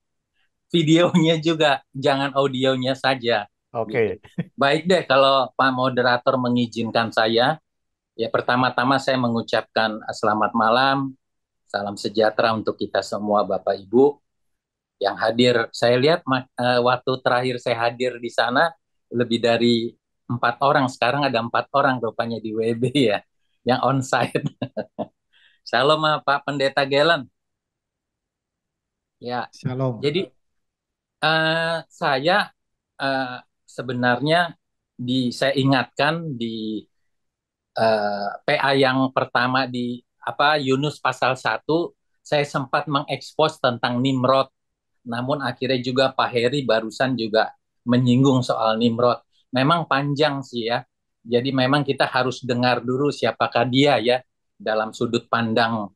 videonya juga, jangan audionya saja. Oke. Baik deh, kalau Pak Moderator mengizinkan saya, ya pertama-tama saya mengucapkan selamat malam, salam sejahtera untuk kita semua Bapak Ibu yang hadir. Saya lihat waktu terakhir saya hadir di sana lebih dari 4 orang, sekarang ada 4 orang rupanya di WB ya, yang onsite. Shalom Pak Pendeta Gelen. Ya, Shalom. jadi saya sebenarnya saya ingatkan di PA yang pertama di Yunus pasal 1, saya sempat mengekspos tentang Nimrod. Namun akhirnya juga Pak Heri barusan juga menyinggung soal Nimrod. Memang panjang sih ya. Jadi memang kita harus dengar dulu siapakah dia ya dalam sudut pandang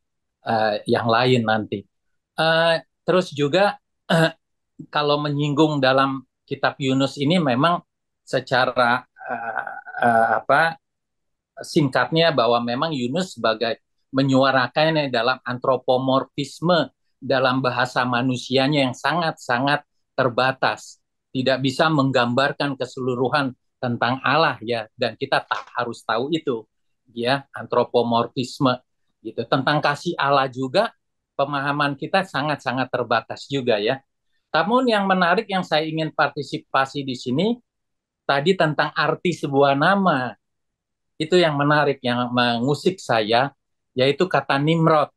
yang lain nanti. Terus juga kalau menyinggung dalam kitab Yunus ini memang secara singkatnya bahwa memang Yunus sebagai menyuarakannya dalam antropomorfisme, dalam bahasa manusianya yang sangat-sangat terbatas, tidak bisa menggambarkan keseluruhan tentang Allah ya, dan kita tak harus tahu itu ya, antropomorfisme gitu. Tentang kasih Allah juga pemahaman kita sangat-sangat terbatas juga ya. Namun yang menarik yang saya ingin partisipasi di sini tadi tentang arti sebuah nama. Itu yang menarik, yang mengusik saya, yaitu kata Nimrod.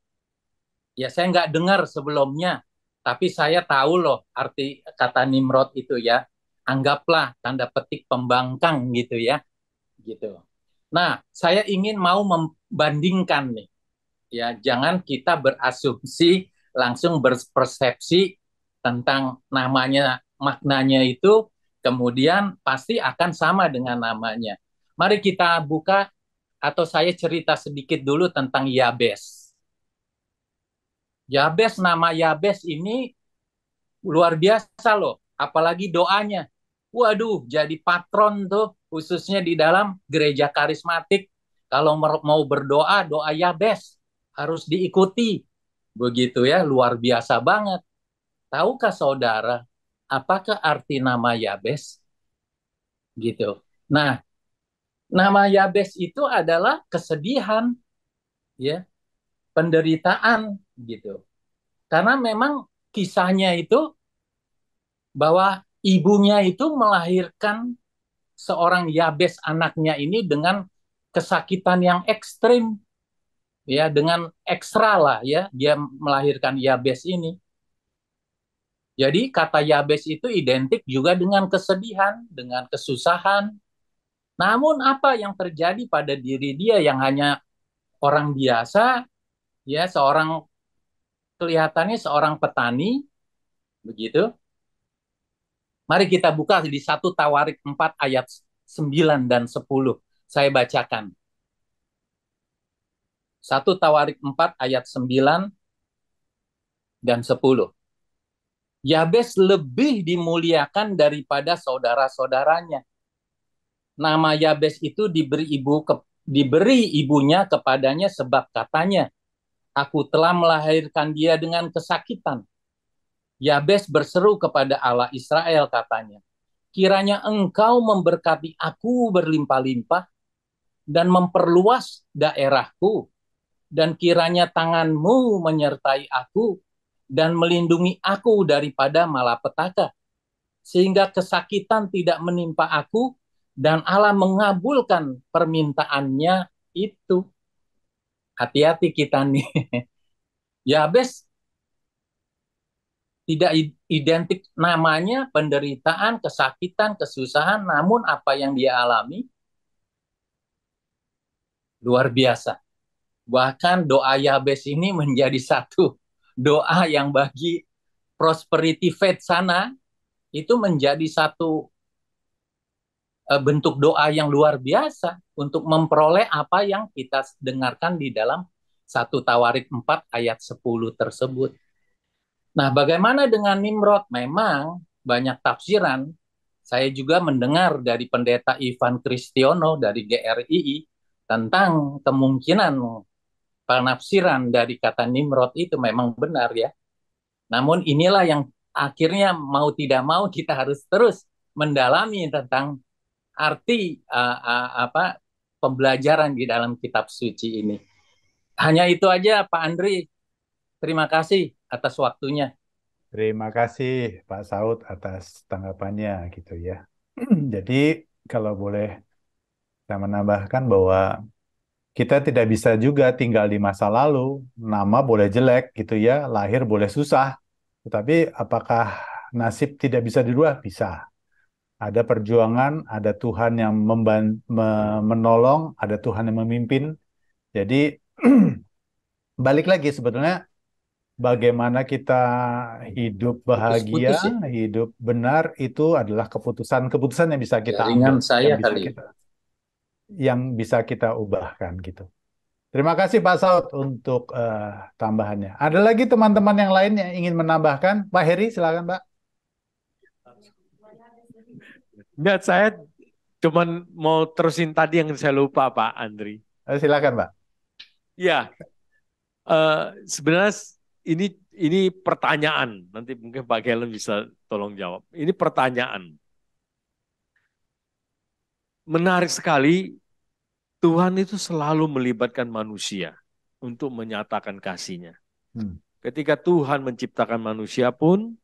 Ya saya nggak dengar sebelumnya, tapi saya tahu loh arti kata Nimrod itu ya. Anggaplah tanda petik pembangkang gitu ya. Gitu. Nah, saya ingin mau membandingkan nih. Ya, jangan kita berasumsi langsung berpersepsi tentang namanya, maknanya itu kemudian pasti akan sama dengan namanya. Mari kita buka atau saya cerita sedikit dulu tentang Yabes. Yabes, nama Yabes ini luar biasa loh, apalagi doanya. Waduh, jadi patron tuh khususnya di dalam gereja karismatik. Kalau mau berdoa, doa Yabes harus diikuti. Begitu ya, luar biasa banget. tahukah saudara apakah arti nama Yabes? Gitu. Nah, nama Yabes itu adalah kesedihan, ya, penderitaan, gitu. Karena memang kisahnya itu bahwa ibunya itu melahirkan seorang Yabes, anaknya ini dengan kesakitan yang ekstrim, ya, dengan ekstra lah, ya, dia melahirkan Yabes ini. Jadi kata Yabes itu identik juga dengan kesedihan, dengan kesusahan. Namun apa yang terjadi pada diri dia yang hanya orang biasa, ya, kelihatannya seorang petani, begitu. Mari kita buka di 1 Tawarik 4 ayat 9 dan 10. Saya bacakan. 1 Tawarik 4 ayat 9 dan 10. Yabes lebih dimuliakan daripada saudara-saudaranya. Nama Yabes itu diberi ibunya kepadanya sebab katanya, aku telah melahirkan dia dengan kesakitan. Yabes berseru kepada Allah Israel, katanya, kiranya engkau memberkati aku berlimpah-limpah dan memperluas daerahku, dan kiranya tanganmu menyertai aku dan melindungi aku daripada malapetaka, sehingga kesakitan tidak menimpa aku, dan Allah mengabulkan permintaannya itu. Hati-hati kita nih. Yabes tidak identik namanya penderitaan, kesakitan, kesusahan, namun apa yang dia alami luar biasa. Bahkan doa Yabes ini menjadi satu doa yang bagi prosperity faith sana itu menjadi satu bentuk doa yang luar biasa untuk memperoleh apa yang kita dengarkan di dalam 1 Tawarik 4 ayat 10 tersebut. Nah, bagaimana dengan Nimrod? Memang banyak tafsiran. Saya juga mendengar dari pendeta Ivan Kristiono dari GRII tentang kemungkinan penafsiran dari kata Nimrod itu memang benar, ya. Namun inilah yang akhirnya mau tidak mau kita harus terus mendalami tentang arti pembelajaran di dalam kitab suci ini. Hanya itu aja, Pak Andri. Terima kasih atas waktunya. Terima kasih Pak Saud atas tanggapannya gitu ya. Jadi kalau boleh saya menambahkan bahwa kita tidak bisa juga tinggal di masa lalu. Nama boleh jelek gitu ya, lahir boleh susah. Tetapi apakah nasib tidak bisa dirubah? Bisa. Ada perjuangan, ada Tuhan yang menolong, ada Tuhan yang memimpin. Jadi balik lagi sebetulnya bagaimana kita hidup bahagia, Putus-putus ya. hidup benar itu adalah keputusan yang bisa kita Jaringan ambil, saya kali. yang bisa kita ubahkan gitu. Terima kasih Pak Saud untuk tambahannya. Ada lagi teman-teman yang lain yang ingin menambahkan? Pak Heri, silakan Pak. Enggak, saya cuman mau terusin tadi yang saya lupa Pak Andri. Silakan Pak. Ya, sebenarnya ini pertanyaan. Nanti mungkin Pak Galen bisa tolong jawab. Ini pertanyaan. Menarik sekali, Tuhan itu selalu melibatkan manusia untuk menyatakan kasih-Nya. Ketika Tuhan menciptakan manusia pun,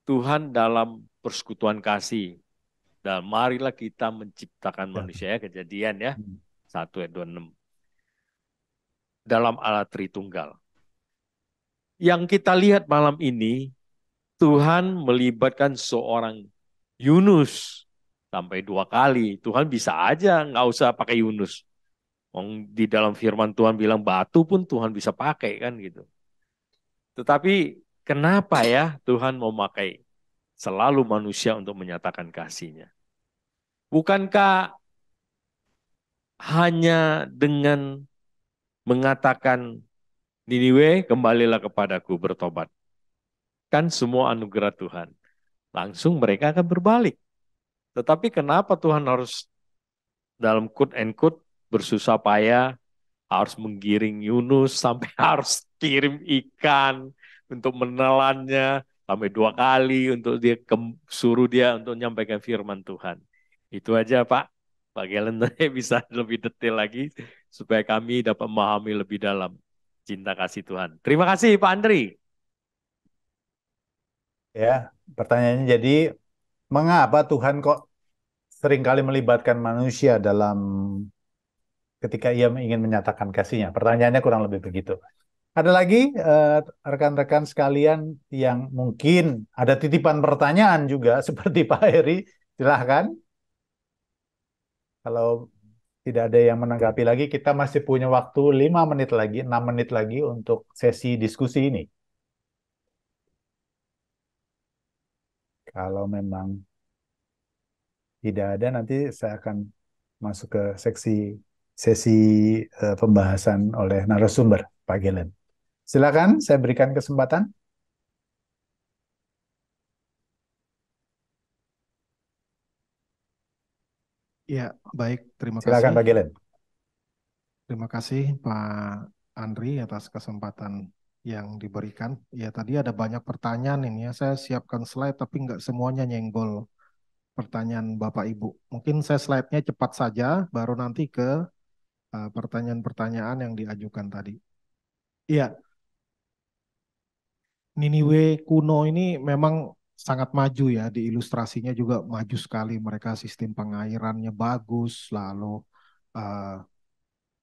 Tuhan dalam persekutuan kasih. Dan marilah kita menciptakan manusia, ya, Kejadian ya, 1 ayat 26. Dalam Allah Tritunggal. Yang kita lihat malam ini, Tuhan melibatkan seorang Yunus sampai 2 kali. Tuhan bisa aja nggak usah pakai Yunus. Di dalam firman Tuhan bilang batu pun Tuhan bisa pakai kan gitu. Tetapi kenapa ya Tuhan memakai selalu manusia untuk menyatakan kasih-Nya? Bukankah hanya dengan mengatakan Niniwe, kembalilah kepadaku, bertobat. Kan semua anugerah Tuhan. Langsung mereka akan berbalik. Tetapi kenapa Tuhan harus dalam quote and quote bersusah payah, harus menggiring Yunus sampai harus kirim ikan untuk menelannya, sampai 2 kali untuk dia suruh dia untuk menyampaikan firman Tuhan. Itu aja Pak. Pak Galen bisa lebih detail lagi supaya kami dapat memahami lebih dalam cinta kasih Tuhan. Terima kasih Pak Andri. Ya, pertanyaannya jadi mengapa Tuhan kok seringkali melibatkan manusia dalam ketika ia ingin menyatakan kasihnya? Pertanyaannya kurang lebih begitu. Ada lagi rekan-rekan sekalian yang mungkin ada titipan pertanyaan juga seperti Pak Heri, silahkan. Kalau tidak ada yang menanggapi lagi, kita masih punya waktu 5 menit lagi, 6 menit lagi untuk sesi diskusi ini. Kalau memang tidak ada, nanti saya akan masuk ke sesi pembahasan oleh narasumber, Pak Gelen. Silakan, saya berikan kesempatan. Ya, baik. Terima Silakan, kasih. Pak Gelen. Terima kasih Pak Andri atas kesempatan yang diberikan. Ya, tadi ada banyak pertanyaan ini ya. Saya siapkan slide tapi nggak semuanya nyenggol pertanyaan Bapak Ibu. Mungkin saya slide-nya cepat saja, baru nanti ke pertanyaan-pertanyaan yang diajukan tadi. Iya, Niniwe kuno ini memang sangat maju ya, di ilustrasinya juga maju sekali. Mereka sistem pengairannya bagus, lalu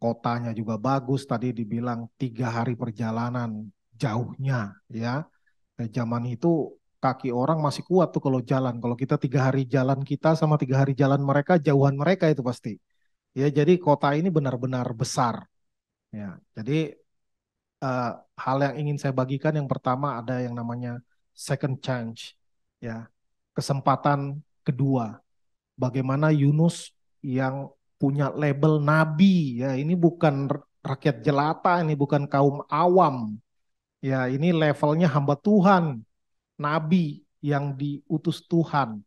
kotanya juga bagus. Tadi dibilang 3 hari perjalanan jauhnya ya. Zaman itu kaki orang masih kuat tuh kalau jalan. Kalau kita 3 hari jalan kita sama 3 hari jalan mereka, jauhan mereka itu pasti. Ya, jadi kota ini benar-benar besar. Ya, jadi hal yang ingin saya bagikan yang pertama ada yang namanya second chance, ya, kesempatan kedua. Bagaimana Yunus yang punya label nabi, ya, ini bukan rakyat jelata, ini bukan kaum awam, ya, ini levelnya hamba Tuhan, nabi yang diutus Tuhan.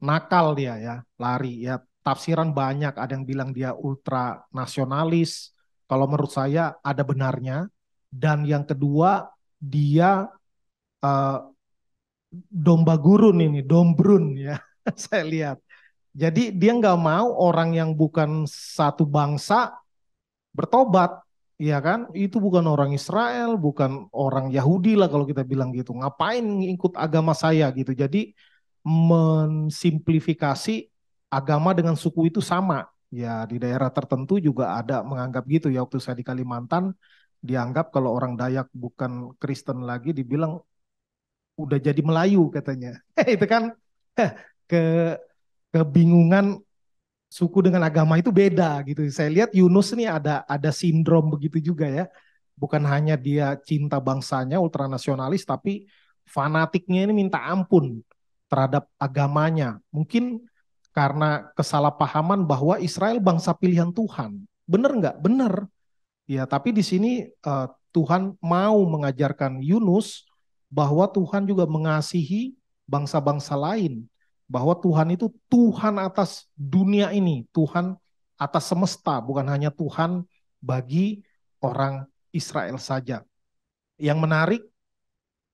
Nakal dia ya, lari ya. Tafsiran banyak, ada yang bilang dia ultra nasionalis. Kalau menurut saya ada benarnya. Dan yang kedua, dia domba gurun ini, dombrun ya. Saya lihat. Jadi dia nggak mau orang yang bukan satu bangsa bertobat, ya kan? Itu bukan orang Israel, bukan orang Yahudi lah kalau kita bilang gitu. Ngapain ngikut agama saya gitu. Jadi mensimplifikasi agama dengan suku itu sama. Ya, di daerah tertentu juga ada menganggap gitu ya. Waktu saya di Kalimantan, dianggap kalau orang Dayak bukan Kristen lagi, dibilang udah jadi Melayu katanya. Itu kan ke kebingungan suku dengan agama itu beda gitu. Saya lihat Yunus nih ada sindrom begitu juga ya. Bukan hanya dia cinta bangsanya, ultranasionalis, tapi fanatiknya ini minta ampun terhadap agamanya. Mungkin karena kesalahpahaman bahwa Israel bangsa pilihan Tuhan. Benar nggak? Benar. Ya, tapi di sini Tuhan mau mengajarkan Yunus bahwa Tuhan juga mengasihi bangsa-bangsa lain. Bahwa Tuhan itu Tuhan atas dunia ini, Tuhan atas semesta, bukan hanya Tuhan bagi orang Israel saja. Yang menarik,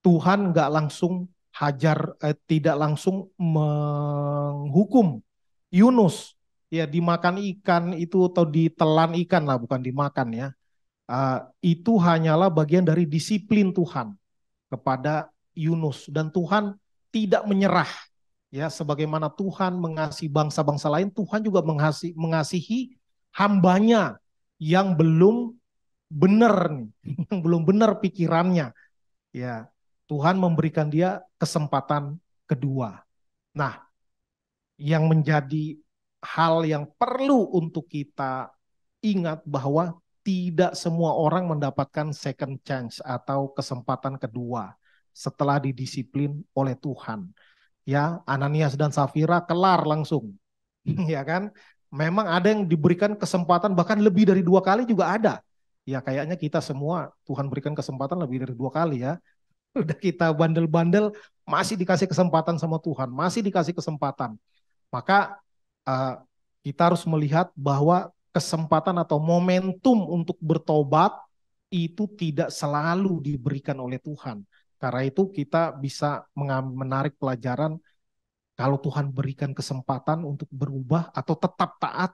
Tuhan nggak langsung tidak langsung menghukum Yunus. Ya, dimakan ikan itu atau ditelan ikan lah, bukan dimakan ya. Itu hanyalah bagian dari disiplin Tuhan kepada Yunus. Dan Tuhan tidak menyerah. Ya, sebagaimana Tuhan mengasihi bangsa-bangsa lain, Tuhan juga mengasihi hambanya yang belum benar nih, yang belum benar pikirannya. Ya, Tuhan memberikan dia kesempatan kedua. Nah, yang menjadi hal yang perlu untuk kita ingat bahwa tidak semua orang mendapatkan second chance atau kesempatan kedua setelah didisiplin oleh Tuhan. Ya, Ananias dan Safira kelar langsung. Ya kan? Memang ada yang diberikan kesempatan bahkan lebih dari 2 kali juga ada. Ya, kayaknya kita semua Tuhan berikan kesempatan lebih dari 2 kali ya. Udah kita bandel-bandel masih dikasih kesempatan sama Tuhan, masih dikasih kesempatan. Maka kita harus melihat bahwa kesempatan atau momentum untuk bertobat itu tidak selalu diberikan oleh Tuhan. Karena itu kita bisa menarik pelajaran kalau Tuhan berikan kesempatan untuk berubah atau tetap taat,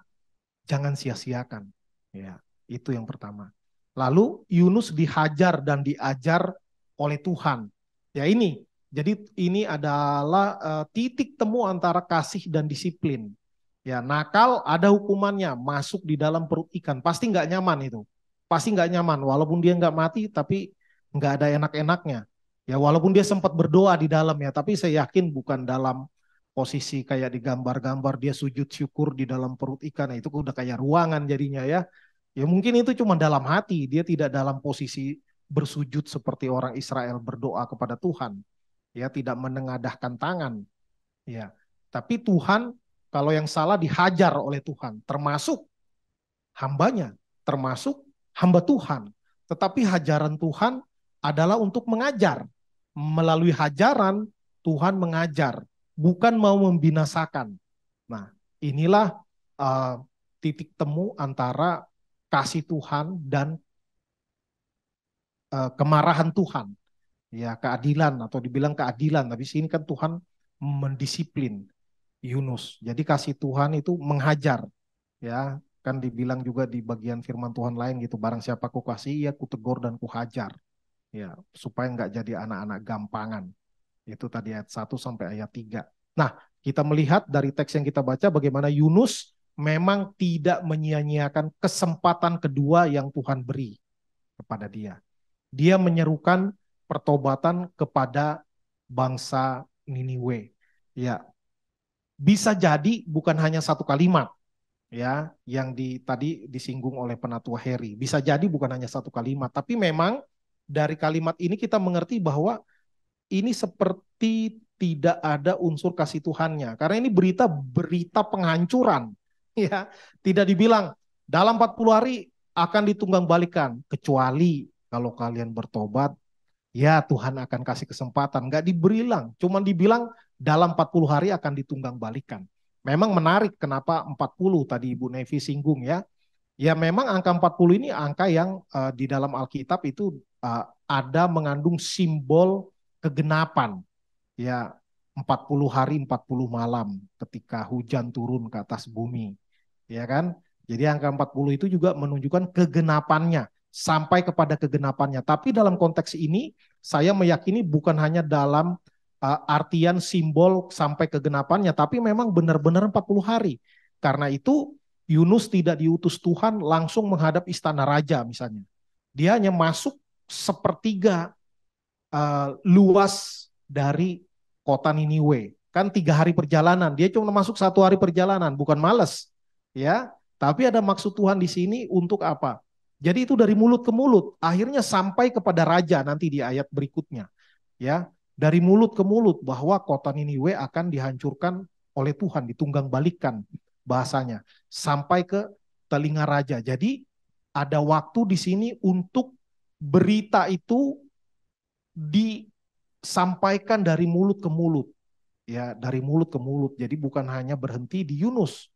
jangan sia-siakan. Ya, itu yang pertama. Lalu Yunus dihajar dan diajar oleh Tuhan. Ya ini, jadi ini adalah titik temu antara kasih dan disiplin. Ya, nakal ada hukumannya, masuk di dalam perut ikan, pasti nggak nyaman itu. Pasti nggak nyaman, walaupun dia nggak mati, tapi nggak ada enak-enaknya. Ya, walaupun dia sempat berdoa di dalam ya, tapi saya yakin bukan dalam posisi kayak di gambar-gambar dia sujud syukur di dalam perut ikan, itu udah kayak ruangan jadinya ya. Ya mungkin itu cuma dalam hati, dia tidak dalam posisi bersujud seperti orang Israel berdoa kepada Tuhan. Ya, tidak menengadahkan tangan. Ya. Tapi Tuhan kalau yang salah dihajar oleh Tuhan, termasuk hambanya, termasuk hamba Tuhan. Tetapi hajaran Tuhan adalah untuk mengajar. Melalui hajaran Tuhan mengajar, bukan mau membinasakan. Nah, inilah titik temu antara kasih Tuhan dan kemarahan Tuhan. Ya, keadilan atau dibilang keadilan, tapi sini kan Tuhan mendisiplin Yunus. Jadi kasih Tuhan itu menghajar. Ya, kan dibilang juga di bagian firman Tuhan lain gitu, barang siapa ku kasih, ia ku tegur dan ku hajar. Ya, supaya nggak jadi anak-anak gampangan. Itu tadi ayat 1 sampai ayat 3. Nah, kita melihat dari teks yang kita baca bagaimana Yunus memang tidak menyia-nyiakan kesempatan kedua yang Tuhan beri kepada dia. Dia menyerukan pertobatan kepada bangsa Niniwe. Ya, bisa jadi bukan hanya satu kalimat ya yang tadi disinggung oleh Penatua Heri. Bisa jadi bukan hanya satu kalimat, tapi memang dari kalimat ini kita mengerti bahwa ini seperti tidak ada unsur kasih Tuhannya. Karena ini berita penghancuran. Ya, tidak dibilang dalam 40 hari akan ditunggang balikan, kecuali kalau kalian bertobat, ya Tuhan akan kasih kesempatan. Nggak dibilang, cuman dibilang dalam 40 hari akan ditunggang balikan. Memang menarik kenapa 40 tadi Ibu Nevi singgung ya. Ya memang angka 40 ini angka yang di dalam Alkitab itu ada mengandung simbol kegenapan. Ya 40 hari 40 malam ketika hujan turun ke atas bumi. Ya kan? Jadi angka 40 itu juga menunjukkan kegenapannya, sampai kepada kegenapannya. Tapi dalam konteks ini saya meyakini bukan hanya dalam artian simbol sampai kegenapannya, tapi memang benar-benar 40 hari. Karena itu Yunus tidak diutus Tuhan langsung menghadap istana raja misalnya. Dia hanya masuk sepertiga luas dari kota Niniwe. Kan 3 hari perjalanan, dia cuma masuk 1 hari perjalanan, bukan males. Ya, tapi ada maksud Tuhan di sini untuk apa? Jadi itu dari mulut ke mulut, akhirnya sampai kepada raja nanti di ayat berikutnya. Ya, dari mulut ke mulut bahwa kota Niniwe akan dihancurkan oleh Tuhan, ditunggang balikan bahasanya, sampai ke telinga raja. Jadi ada waktu di sini untuk berita itu disampaikan dari mulut ke mulut. Ya, dari mulut ke mulut. Jadi bukan hanya berhenti di Yunus.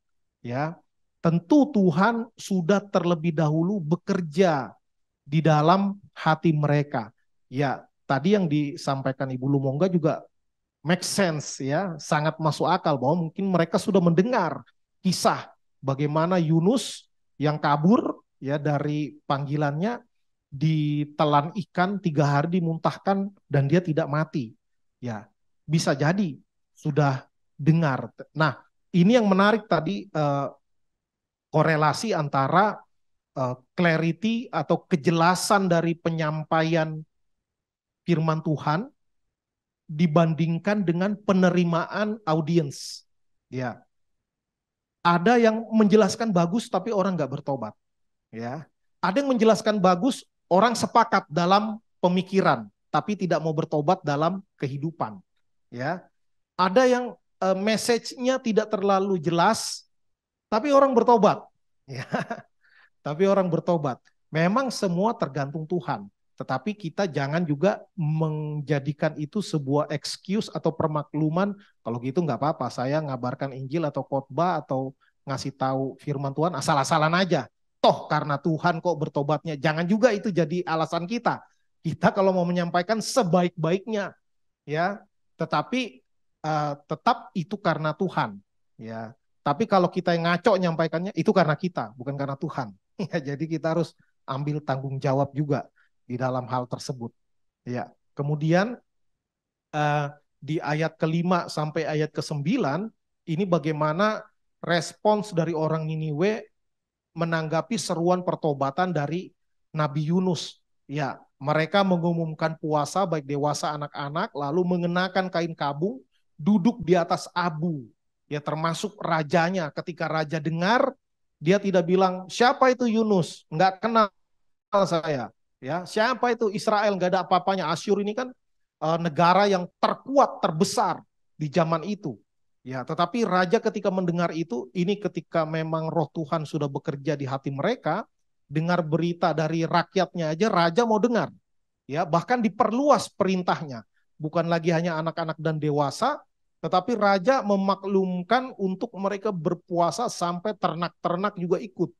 Ya, tentu Tuhan sudah terlebih dahulu bekerja di dalam hati mereka. Ya, tadi yang disampaikan Ibu Lumongga juga make sense ya, sangat masuk akal bahwa mungkin mereka sudah mendengar kisah bagaimana Yunus yang kabur ya dari panggilannya ditelan ikan 3 hari dimuntahkan dan dia tidak mati. Ya, bisa jadi sudah dengar. Nah, ini yang menarik tadi korelasi antara clarity atau kejelasan dari penyampaian firman Tuhan dibandingkan dengan penerimaan audiens. Ya, ada yang menjelaskan bagus tapi orang nggak bertobat. Ya, ada yang menjelaskan bagus, orang sepakat dalam pemikiran tapi tidak mau bertobat dalam kehidupan. Ya, ada yang message-nya tidak terlalu jelas tapi orang bertobat. Ya, tapi orang bertobat. Memang semua tergantung Tuhan. Tetapi kita jangan juga menjadikan itu sebuah excuse atau permakluman. Kalau gitu nggak apa-apa, saya ngabarkan Injil atau khotbah atau ngasih tahu firman Tuhan asal-asalan aja. Toh karena Tuhan kok bertobatnya. Jangan juga itu jadi alasan kita. Kita kalau mau menyampaikan sebaik-baiknya, ya, tetapi tetap itu karena Tuhan, ya. Tapi kalau kita yang ngaco nyampaikannya itu karena kita, bukan karena Tuhan. Ya, jadi kita harus ambil tanggung jawab juga di dalam hal tersebut. Ya, kemudian di ayat ke-5 sampai ayat ke-9 ini bagaimana respons dari orang Niniwe menanggapi seruan pertobatan dari Nabi Yunus. Ya, mereka mengumumkan puasa baik dewasa anak-anak, lalu mengenakan kain kabung, duduk di atas abu. Ya, termasuk rajanya. Ketika raja dengar, dia tidak bilang, siapa itu Yunus? Enggak kenal saya. Ya, siapa itu Israel? Enggak ada apa-apanya. Asyur ini kan negara yang terkuat, terbesar di zaman itu. Ya, tetapi raja ketika mendengar itu, ini ketika memang roh Tuhan sudah bekerja di hati mereka, dengar berita dari rakyatnya aja, raja mau dengar. Ya, bahkan diperluas perintahnya. Bukan lagi hanya anak-anak dan dewasa, tetapi raja memaklumkan untuk mereka berpuasa sampai ternak-ternak juga ikut.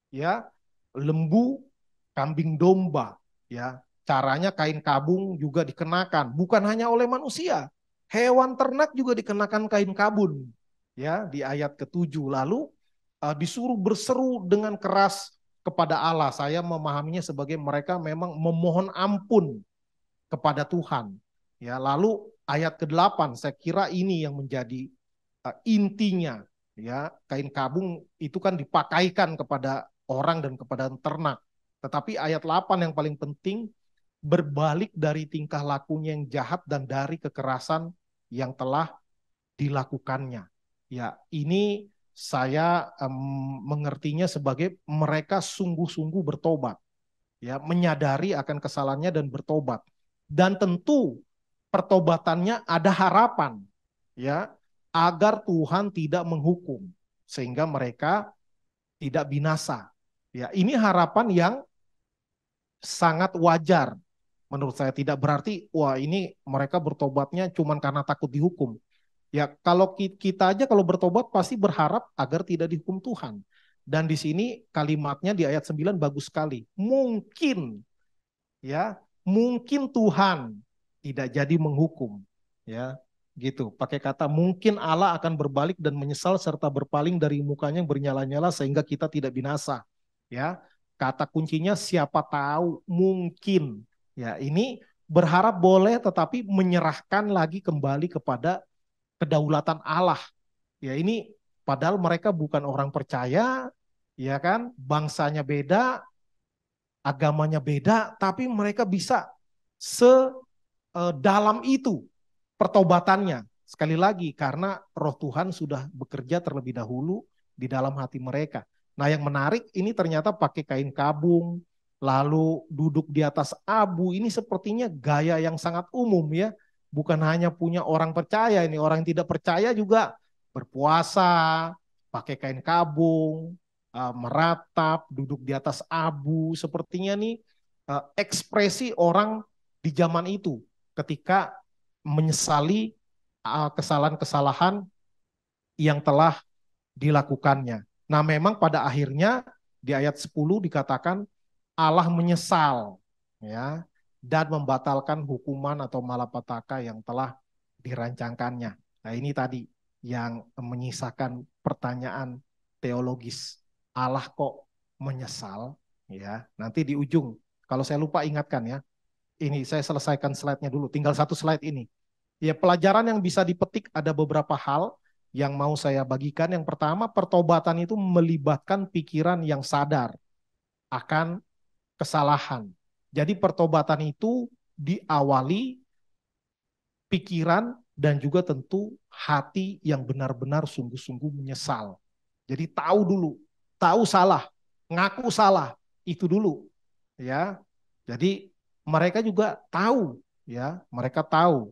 Ya, lembu, kambing domba. Ya, caranya kain kabung juga dikenakan, bukan hanya oleh manusia. Hewan ternak juga dikenakan kain kabun. Ya, di ayat ke-7. Lalu disuruh berseru dengan keras kepada Allah. Saya memahaminya sebagai mereka memang memohon ampun kepada Tuhan. Ya, lalu ayat ke-8 saya kira ini yang menjadi intinya. Ya, kain kabung itu kan dipakaikan kepada orang dan kepada ternak. Tetapi ayat 8 yang paling penting, berbalik dari tingkah lakunya yang jahat dan dari kekerasan yang telah dilakukannya. Ya, ini saya mengertinya sebagai mereka sungguh-sungguh bertobat. Ya, menyadari akan kesalahannya dan bertobat. Dan tentu pertobatannya ada harapan, ya, agar Tuhan tidak menghukum sehingga mereka tidak binasa. Ya, ini harapan yang sangat wajar. Menurut saya tidak berarti wah ini mereka bertobatnya cuma karena takut dihukum. Ya, kalau kita aja kalau bertobat pasti berharap agar tidak dihukum Tuhan. Dan di sini kalimatnya di ayat 9 bagus sekali. Mungkin, ya, mungkin Tuhan tidak jadi menghukum. Ya, gitu. Pakai kata mungkin Allah akan berbalik dan menyesal serta berpaling dari mukanya yang bernyala-nyala sehingga kita tidak binasa. Ya, kata kuncinya siapa tahu, mungkin. Ya, ini berharap boleh tetapi menyerahkan lagi kembali kepada kedaulatan Allah. Ya, ini padahal mereka bukan orang percaya, ya kan? Bangsanya beda, agamanya beda, tapi mereka bisa sedalam itu pertobatannya. Sekali lagi karena roh Tuhan sudah bekerja terlebih dahulu di dalam hati mereka. Nah, yang menarik ini ternyata pakai kain kabung, lalu duduk di atas abu. Ini sepertinya gaya yang sangat umum, ya. Bukan hanya punya orang percaya, ini orang yang tidak percaya juga berpuasa, pakai kain kabung, meratap, duduk di atas abu. Sepertinya nih ekspresi orang di zaman itu ketika menyesali kesalahan-kesalahan yang telah dilakukannya. Nah, memang pada akhirnya di ayat 10 dikatakan Allah menyesal, ya, dan membatalkan hukuman atau malapetaka yang telah dirancangkannya. Nah, ini tadi yang menyisakan pertanyaan teologis. Allah kok menyesal, ya. Nanti di ujung, kalau saya lupa ingatkan, ya. Ini saya selesaikan slide-nya dulu, tinggal satu slide ini. Ya, pelajaran yang bisa dipetik ada beberapa hal yang mau saya bagikan. Yang pertama, pertobatan itu melibatkan pikiran yang sadar akan kesalahan. Jadi pertobatan itu diawali pikiran dan juga tentu hati yang benar-benar sungguh-sungguh menyesal. Jadi tahu dulu, tahu salah, ngaku salah, itu dulu. Ya. Jadi mereka juga tahu, ya, mereka tahu.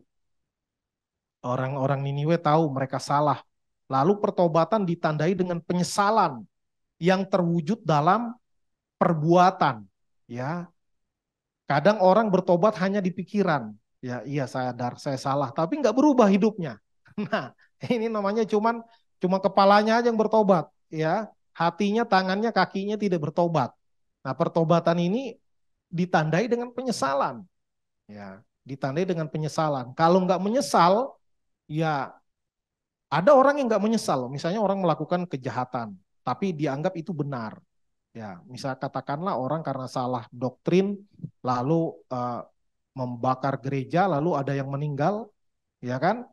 Orang-orang Niniwe tahu mereka salah. Lalu pertobatan ditandai dengan penyesalan yang terwujud dalam perbuatan. Ya, kadang orang bertobat hanya di pikiran. Ya, iya sadar saya salah, tapi nggak berubah hidupnya. Nah, ini namanya cuma kepalanya aja yang bertobat. Ya, hatinya, tangannya, kakinya tidak bertobat. Nah, pertobatan ini ditandai dengan penyesalan. Ya, ditandai dengan penyesalan. Kalau nggak menyesal, ya ada orang yang nggak menyesal. Misalnya orang melakukan kejahatan, tapi dianggap itu benar. Ya, misal katakanlah orang karena salah doktrin, lalu membakar gereja, lalu ada yang meninggal, ya kan?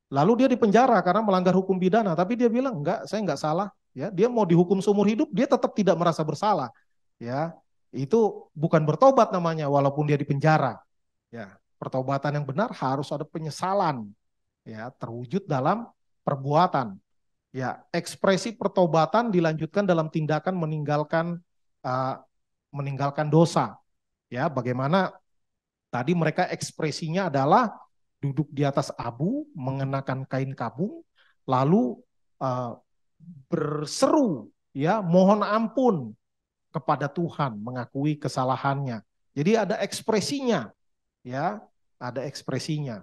Lalu dia dipenjara karena melanggar hukum pidana, tapi dia bilang enggak, saya enggak salah. Ya, dia mau dihukum seumur hidup, dia tetap tidak merasa bersalah. Ya, itu bukan bertobat namanya, walaupun dia dipenjara. Ya, pertobatan yang benar harus ada penyesalan, ya, terwujud dalam perbuatan. Ya, ekspresi pertobatan dilanjutkan dalam tindakan meninggalkan dosa. Ya, bagaimana tadi mereka ekspresinya adalah duduk di atas abu, mengenakan kain kabung, lalu berseru, ya, mohon ampun kepada Tuhan, mengakui kesalahannya. Jadi ada ekspresinya, ya, ada ekspresinya.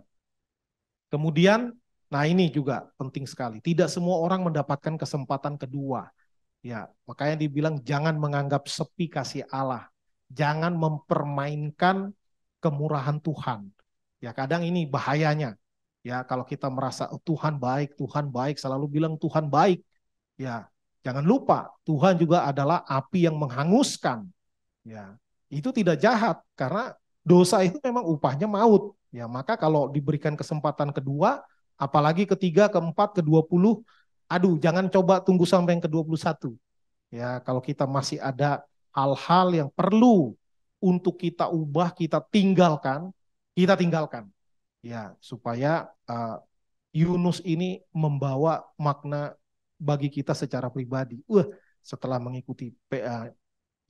Kemudian, nah ini juga penting sekali. Tidak semua orang mendapatkan kesempatan kedua. Ya, makanya dibilang jangan menganggap sepi kasih Allah. Jangan mempermainkan kemurahan Tuhan. Ya, kadang ini bahayanya. Ya, kalau kita merasa oh, Tuhan baik, selalu bilang Tuhan baik. Ya, jangan lupa Tuhan juga adalah api yang menghanguskan. Ya, itu tidak jahat karena dosa itu memang upahnya maut. Ya, maka kalau diberikan kesempatan kedua, apalagi ketiga, keempat, ke-20, aduh, jangan coba tunggu sampai yang ke-21. Ya, kalau kita masih ada hal-hal yang perlu untuk kita ubah, kita tinggalkan. Ya, supaya Yunus ini membawa makna bagi kita secara pribadi. Setelah mengikuti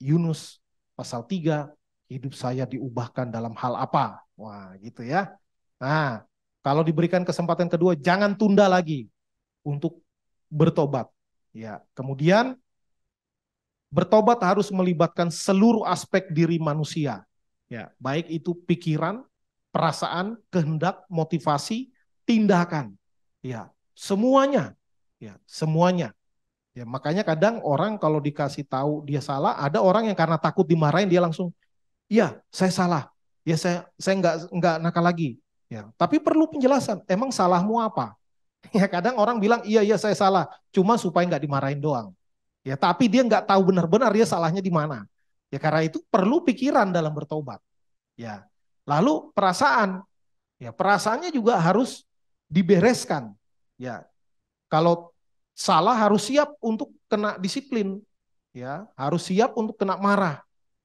Yunus pasal 3, hidup saya diubahkan dalam hal apa? Wah, gitu ya. Nah, kalau diberikan kesempatan kedua, jangan tunda lagi untuk bertobat. Ya, kemudian bertobat harus melibatkan seluruh aspek diri manusia. Ya, baik itu pikiran, perasaan, kehendak, motivasi, tindakan. Ya, semuanya. Ya, semuanya. Ya, makanya kadang orang kalau dikasih tahu dia salah, ada orang yang karena takut dimarahin dia langsung, "Iya, saya salah. Ya saya enggak nakal lagi." Ya, tapi perlu penjelasan. Emang salahmu apa? Ya, kadang orang bilang, "Iya, saya salah." Cuma supaya enggak dimarahin doang. Ya, tapi dia enggak tahu benar-benar dia salahnya di mana. Ya, karena itu perlu pikiran dalam bertobat. Ya. Lalu perasaan. Ya, perasaannya juga harus dibereskan. Ya. Kalau salah harus siap untuk kena disiplin. Ya, harus siap untuk kena marah.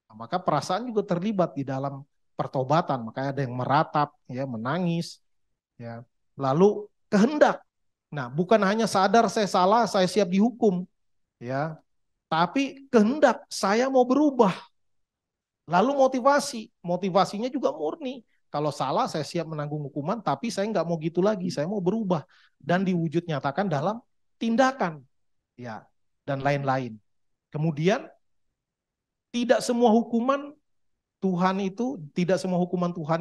Nah, maka perasaan juga terlibat di dalam pertobatan. Makanya ada yang meratap, ya, menangis, ya. Lalu kehendak. Nah, bukan hanya sadar saya salah, saya siap dihukum, ya. Tapi kehendak saya mau berubah. Lalu motivasinya juga murni. Kalau salah saya siap menanggung hukuman, tapi saya nggak mau gitu lagi, saya mau berubah dan diwujud nyatakan dalam tindakan, ya, dan lain-lain. Kemudian tidak semua hukuman Tuhan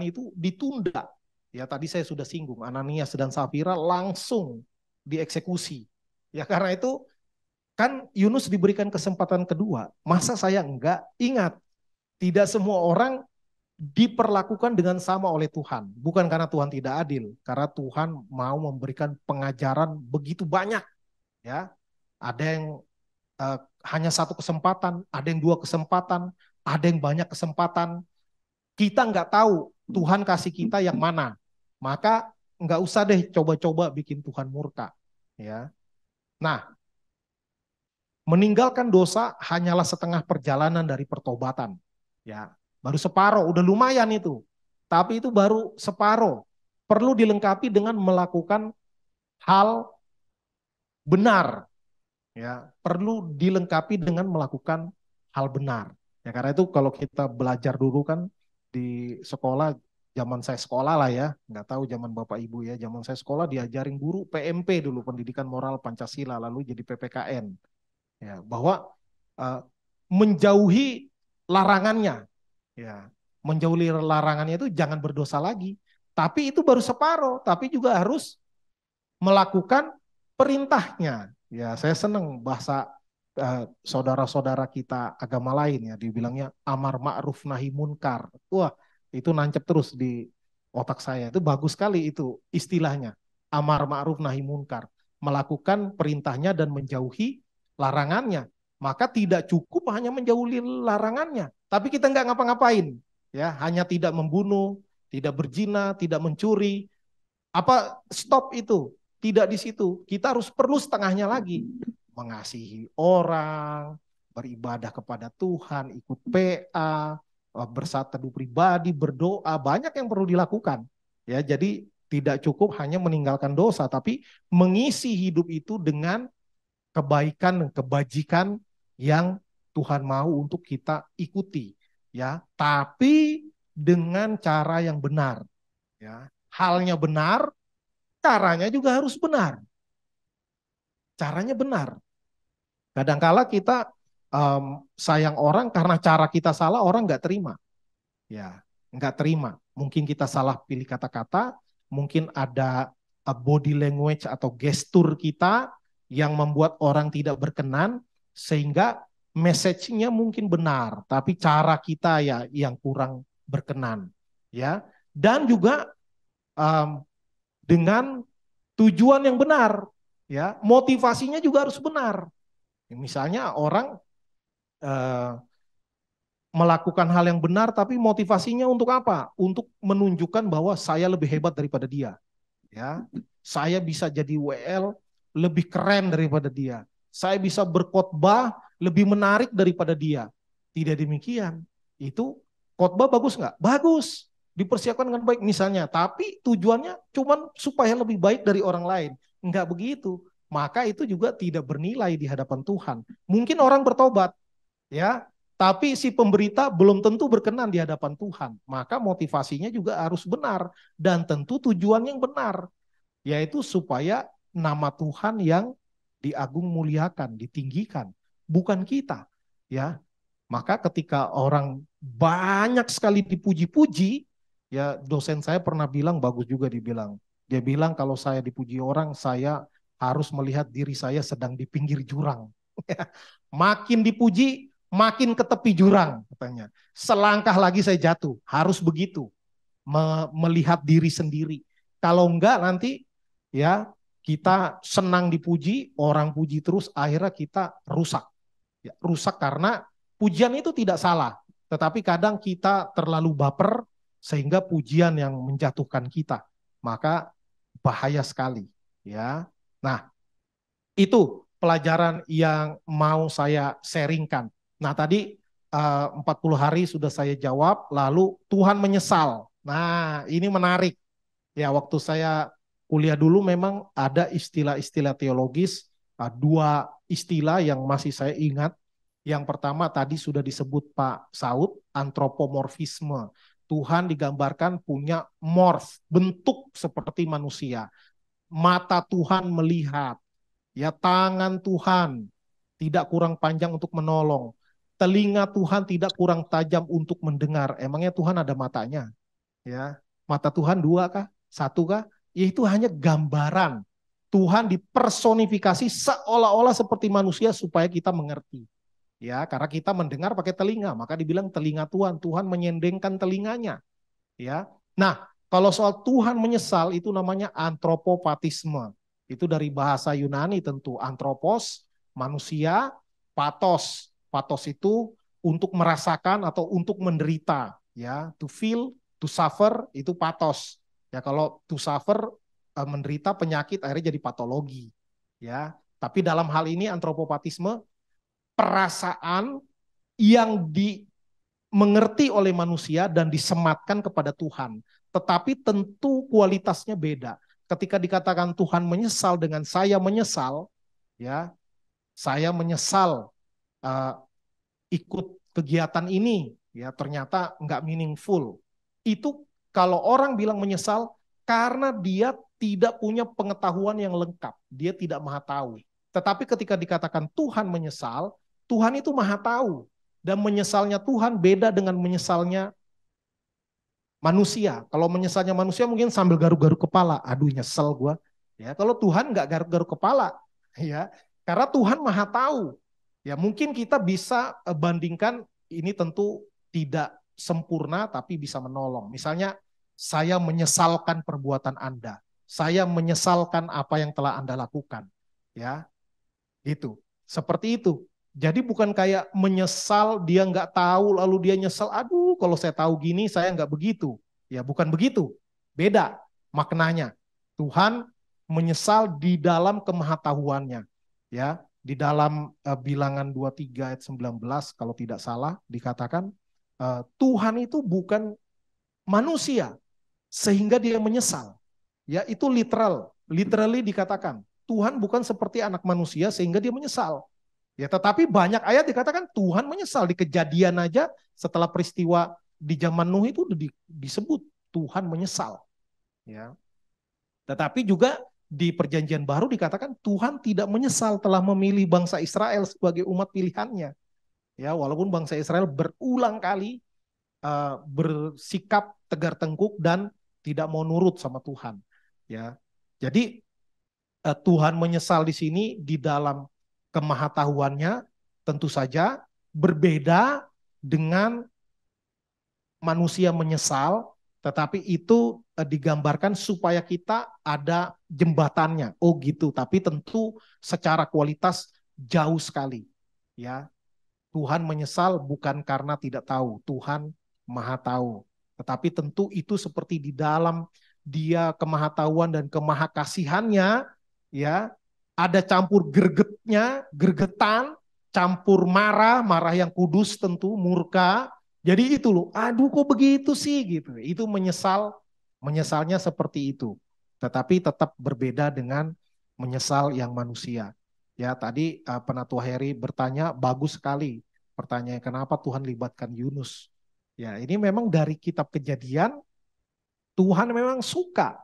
itu ditunda. Ya, tadi saya sudah singgung, Ananias dan Safira langsung dieksekusi. Ya, karena itu kan Yunus diberikan kesempatan kedua. Masa saya enggak? Ingat, tidak semua orang diperlakukan dengan sama oleh Tuhan. Bukan karena Tuhan tidak adil, karena Tuhan mau memberikan pengajaran begitu banyak. Ya, ada yang hanya satu kesempatan, ada yang 2 kesempatan, ada yang banyak kesempatan. Kita nggak tahu Tuhan kasih kita yang mana. Maka nggak usah deh coba-coba bikin Tuhan murka. Ya. Nah, meninggalkan dosa hanyalah setengah perjalanan dari pertobatan. Ya, baru separuh, udah lumayan itu. Tapi itu baru separuh. Perlu dilengkapi dengan melakukan hal benar. Ya, perlu dilengkapi dengan melakukan hal benar. Ya, karena itu kalau kita belajar dulu kan di sekolah, zaman saya sekolah lah ya, nggak tahu zaman Bapak Ibu ya, zaman saya sekolah diajarin guru PMP dulu, pendidikan moral Pancasila, lalu jadi PPKN. Ya, bahwa menjauhi larangannya, ya, menjauhi larangannya itu jangan berdosa lagi. Tapi itu baru separuh, tapi juga harus melakukan perintahnya. Ya, saya senang bahasa saudara-saudara kita agama lain ya, dibilangnya amar ma'ruf nahi munkar. Wah, Itu nancep terus di otak saya. Itu bagus sekali itu istilahnya. Amar ma'ruf nahi munkar. Melakukan perintahnya dan menjauhi larangannya. Maka tidak cukup hanya menjauhi larangannya, tapi kita nggak ngapa-ngapain. Ya, hanya tidak membunuh, tidak berzina, tidak mencuri. Apa stop itu? Tidak di situ. Kita harus perlu setengahnya lagi. Mengasihi orang, beribadah kepada Tuhan, ikut PA, bersaat teduh pribadi, berdoa, banyak yang perlu dilakukan. Ya, jadi tidak cukup hanya meninggalkan dosa, tapi mengisi hidup itu dengan kebaikan dan kebajikan yang Tuhan mau untuk kita ikuti, ya. Tapi dengan cara yang benar, ya. Halnya benar, caranya juga harus benar. Caranya benar. Kadangkala kita sayang orang karena cara kita salah, orang nggak terima. Ya, nggak terima. Mungkin kita salah pilih kata-kata, mungkin ada body language atau gestur kita yang membuat orang tidak berkenan, sehingga message-nya mungkin benar, tapi cara kita ya yang kurang berkenan. Ya, dan juga dengan tujuan yang benar, ya, motivasinya juga harus benar. Misalnya orang melakukan hal yang benar, tapi motivasinya untuk apa? Untuk menunjukkan bahwa saya lebih hebat daripada dia. Ya, saya bisa jadi WL lebih keren daripada dia. Saya bisa berkhotbah lebih menarik daripada dia. Tidak demikian. Itu khotbah bagus nggak? Bagus. Dipersiapkan dengan baik misalnya. Tapi tujuannya cuma supaya lebih baik dari orang lain. Enggak begitu. Maka itu juga tidak bernilai di hadapan Tuhan. Mungkin orang bertobat, ya, tapi si pemberita belum tentu berkenan di hadapan Tuhan. Maka motivasinya juga harus benar dan tentu tujuan yang benar, yaitu supaya nama Tuhan yang diagung muliakan, ditinggikan, bukan kita, ya. Maka ketika orang banyak sekali dipuji-puji, ya, dosen saya pernah bilang, bagus juga dibilang. Dia bilang kalau saya dipuji orang, saya harus melihat diri saya sedang di pinggir jurang. Makin dipuji, makin ke tepi jurang, katanya. Selangkah lagi saya jatuh, harus begitu. Melihat diri sendiri. Kalau enggak nanti, ya, kita senang dipuji, orang puji terus, akhirnya kita rusak. Ya, rusak karena pujian itu tidak salah, tetapi kadang kita terlalu baper sehingga pujian yang menjatuhkan kita. Maka bahaya sekali, ya. Nah, itu pelajaran yang mau saya sharingkan. Nah, tadi 40 hari sudah saya jawab, lalu Tuhan menyesal. Nah, ini menarik. Ya, waktu saya kuliah dulu memang ada istilah-istilah teologis, dua istilah yang masih saya ingat. Yang pertama tadi sudah disebut Pak Saud, antropomorfisme. Tuhan digambarkan punya morf, bentuk seperti manusia. Mata Tuhan melihat, ya, tangan Tuhan tidak kurang panjang untuk menolong, telinga Tuhan tidak kurang tajam untuk mendengar. Emangnya Tuhan ada matanya? Ya, mata Tuhan dua kah? Satu kah? Ya, itu hanya gambaran. Tuhan dipersonifikasi seolah-olah seperti manusia supaya kita mengerti. Ya, karena kita mendengar pakai telinga, maka dibilang telinga Tuhan. Tuhan menyendengkan telinganya. Ya, nah, kalau soal Tuhan menyesal itu namanya antropopatisme. Itu dari bahasa Yunani tentu. Antropos, manusia, patos. Patos itu untuk merasakan atau untuk menderita. Ya, to feel, to suffer itu patos. Ya, kalau to suffer, menderita penyakit akhirnya jadi patologi. Ya, tapi dalam hal ini antropopatisme, perasaan yang dimengerti oleh manusia dan disematkan kepada Tuhan. Tetapi tentu kualitasnya beda. Ketika dikatakan Tuhan menyesal dengan saya menyesal, ya, saya menyesal ikut kegiatan ini, ya, ternyata nggak meaningful. Itu kalau orang bilang menyesal karena dia tidak punya pengetahuan yang lengkap, dia tidak maha tahu. Tetapi ketika dikatakan Tuhan menyesal, Tuhan itu maha tahu. Dan menyesalnya Tuhan beda dengan menyesalnya manusia. Kalau menyesalnya manusia mungkin sambil garuk-garuk kepala, aduh nyesel gue. Ya, kalau Tuhan nggak garuk-garuk kepala, ya, karena Tuhan maha tahu. Ya, mungkin kita bisa bandingkan, ini tentu tidak sempurna tapi bisa menolong. Misalnya saya menyesalkan perbuatan Anda. Saya menyesalkan apa yang telah Anda lakukan. Ya, gitu. Seperti itu. Jadi bukan kayak menyesal, dia nggak tahu lalu dia nyesal. Aduh, kalau saya tahu gini saya nggak begitu. Ya bukan begitu. Beda maknanya. Tuhan menyesal di dalam kemahatauannya. Ya, di dalam Bilangan 23 ayat 19 kalau tidak salah dikatakan Tuhan itu bukan manusia sehingga dia menyesal. Ya, itu literally dikatakan Tuhan bukan seperti anak manusia sehingga dia menyesal. Ya, tetapi banyak ayat dikatakan Tuhan menyesal. Di Kejadian aja setelah peristiwa di zaman Nuh itu disebut Tuhan menyesal. Ya. Tetapi juga di Perjanjian Baru dikatakan Tuhan tidak menyesal telah memilih bangsa Israel sebagai umat pilihannya. Ya, walaupun bangsa Israel berulang kali bersikap tegar tengkuk dan tidak mau nurut sama Tuhan. Ya, jadi Tuhan menyesal di sini di dalam kemahatauannya tentu saja berbeda dengan manusia menyesal, tetapi itu digambarkan supaya kita ada jembatannya. Oh gitu, tapi tentu secara kualitas jauh sekali. Ya, Tuhan menyesal bukan karena tidak tahu, Tuhan Maha tahu. Tetapi tentu itu seperti di dalam dia kemahatauan dan kemahakasihannya, ya, ada campur gregetan, campur marah yang kudus tentu, murka. Jadi itu loh, aduh kok begitu sih gitu. Itu menyesalnya seperti itu. Tetapi tetap berbeda dengan menyesal yang manusia. Ya, tadi Penatua Heri bertanya, bagus sekali pertanyaan, kenapa Tuhan libatkan Yunus. Ya, ini memang dari kitab Kejadian, Tuhan memang suka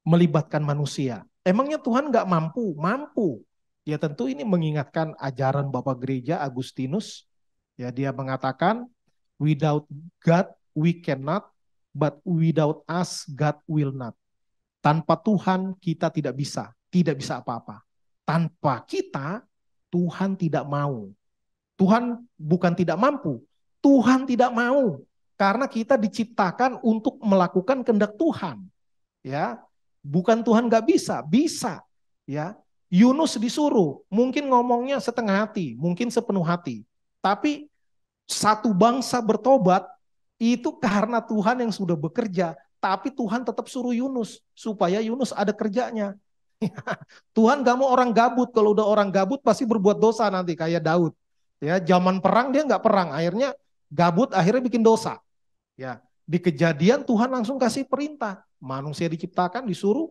melibatkan manusia. Emangnya Tuhan nggak mampu? Mampu. Ya tentu ini mengingatkan ajaran Bapak Gereja Agustinus. Ya, dia mengatakan, without God we cannot, but without us God will not. Tanpa Tuhan kita tidak bisa apa-apa. Tanpa kita Tuhan tidak mau. Tuhan bukan tidak mampu, Tuhan tidak mau. Karena kita diciptakan untuk melakukan kehendak Tuhan. Ya, bukan Tuhan nggak bisa, bisa. Ya, Yunus disuruh, mungkin ngomongnya setengah hati, mungkin sepenuh hati. Tapi satu bangsa bertobat itu karena Tuhan yang sudah bekerja, tapi Tuhan tetap suruh Yunus supaya Yunus ada kerjanya. Tuhan gak mau orang gabut, kalau udah orang gabut pasti berbuat dosa nanti kayak Daud. Ya, zaman perang dia nggak perang, akhirnya gabut, akhirnya bikin dosa. Ya, di Kejadian Tuhan langsung kasih perintah, manusia diciptakan disuruh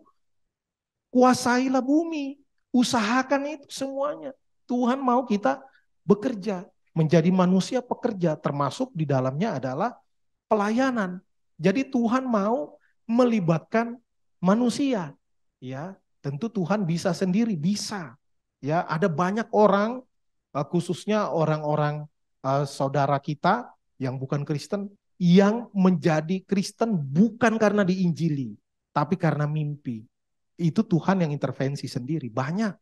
kuasailah bumi, usahakan itu semuanya. Tuhan mau kita bekerja, menjadi manusia pekerja, termasuk di dalamnya adalah pelayanan. Jadi Tuhan mau melibatkan manusia. Ya, tentu Tuhan bisa sendiri, bisa. Ya, ada banyak orang, khususnya orang-orang saudara kita yang bukan Kristen, yang menjadi Kristen bukan karena diinjili, tapi karena mimpi. Itu Tuhan yang intervensi sendiri, banyak.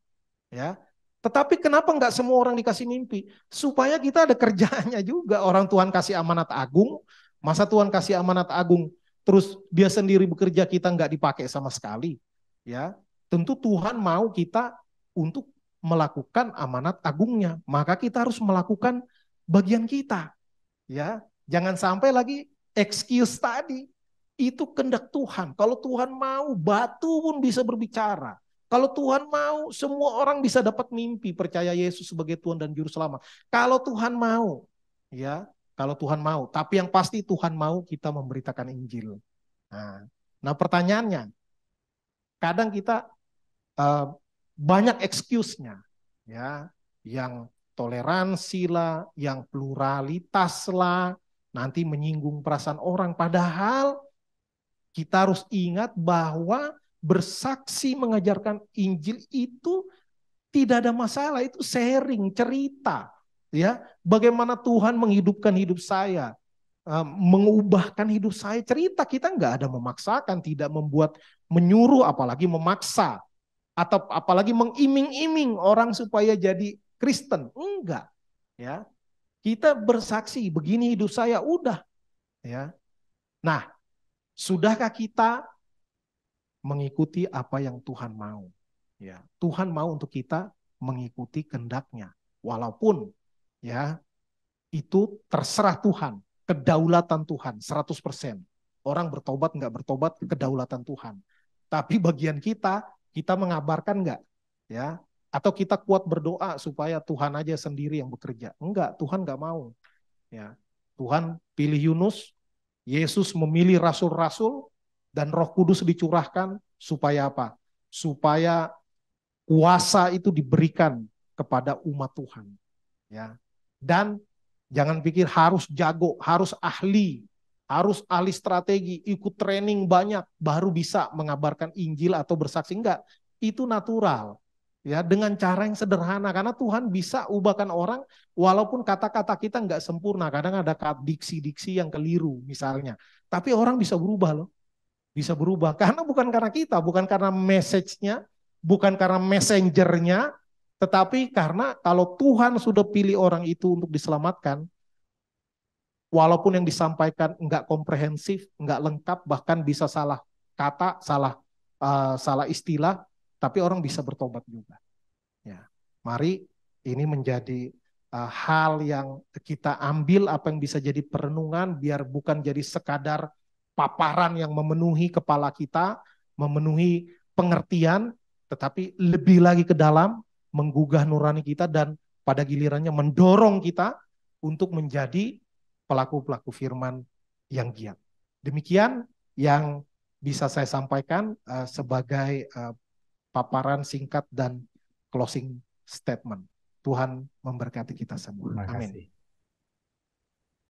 Ya, tetapi kenapa nggak semua orang dikasih mimpi? Supaya kita ada kerjaannya juga. Orang Tuhan kasih amanat agung, masa Tuhan kasih amanat agung, terus dia sendiri bekerja, kita nggak dipakai sama sekali. Ya, tentu Tuhan mau kita untuk melakukan amanat agungnya, maka kita harus melakukan bagian kita. Ya, jangan sampai lagi excuse tadi. Itu kehendak Tuhan. Kalau Tuhan mau, batu pun bisa berbicara. Kalau Tuhan mau, semua orang bisa dapat mimpi, percaya Yesus sebagai Tuhan dan Juru Selamat. Kalau Tuhan mau, ya, kalau Tuhan mau. Tapi yang pasti Tuhan mau kita memberitakan Injil. Nah pertanyaannya, kadang kita banyak excuse-nya, ya, yang toleransi lah, yang pluralitas lah, nanti menyinggung perasaan orang. Padahal kita harus ingat bahwa bersaksi mengajarkan Injil itu tidak ada masalah, itu sharing, cerita. Ya, bagaimana Tuhan menghidupkan hidup saya, mengubahkan hidup saya, cerita. Kita nggak ada memaksakan, tidak membuat menyuruh, apalagi memaksa, atau apalagi mengiming-iming orang supaya jadi Kristen. Enggak, ya. Kita bersaksi, begini hidup saya, udah. Ya. Nah, sudahkah kita mengikuti apa yang Tuhan mau? Ya, Tuhan mau untuk kita mengikuti kehendak-Nya. Walaupun ya itu terserah Tuhan, kedaulatan Tuhan 100%. Orang bertobat nggak bertobat, kedaulatan Tuhan. Tapi bagian kita mengabarkan nggak? Ya, atau kita kuat berdoa supaya Tuhan aja sendiri yang bekerja? Enggak, Tuhan nggak mau. Ya, Tuhan pilih Yunus, Yesus memilih rasul-rasul, dan Roh Kudus dicurahkan supaya apa? Supaya kuasa itu diberikan kepada umat Tuhan. Ya. Dan jangan pikir harus jago, harus ahli strategi, ikut training banyak baru bisa mengabarkan Injil atau bersaksi. Enggak, itu natural. Ya, dengan cara yang sederhana, karena Tuhan bisa ubahkan orang walaupun kata-kata kita enggak sempurna. Kadang ada diksi-diksi yang keliru misalnya. Tapi orang bisa berubah loh. Bisa berubah karena bukan karena kita, bukan karena message-nya, bukan karena messenger-nya, tetapi karena kalau Tuhan sudah pilih orang itu untuk diselamatkan, walaupun yang disampaikan enggak komprehensif, enggak lengkap, bahkan bisa salah kata, salah istilah, tapi orang bisa bertobat juga. Ya, mari ini menjadi hal yang kita ambil, apa yang bisa jadi perenungan, biar bukan jadi sekadar paparan yang memenuhi kepala kita, memenuhi pengertian, tetapi lebih lagi ke dalam, menggugah nurani kita dan pada gilirannya mendorong kita untuk menjadi pelaku-pelaku firman yang giat. Demikian yang bisa saya sampaikan sebagai paparan singkat dan closing statement. Tuhan memberkati kita semua. Amin.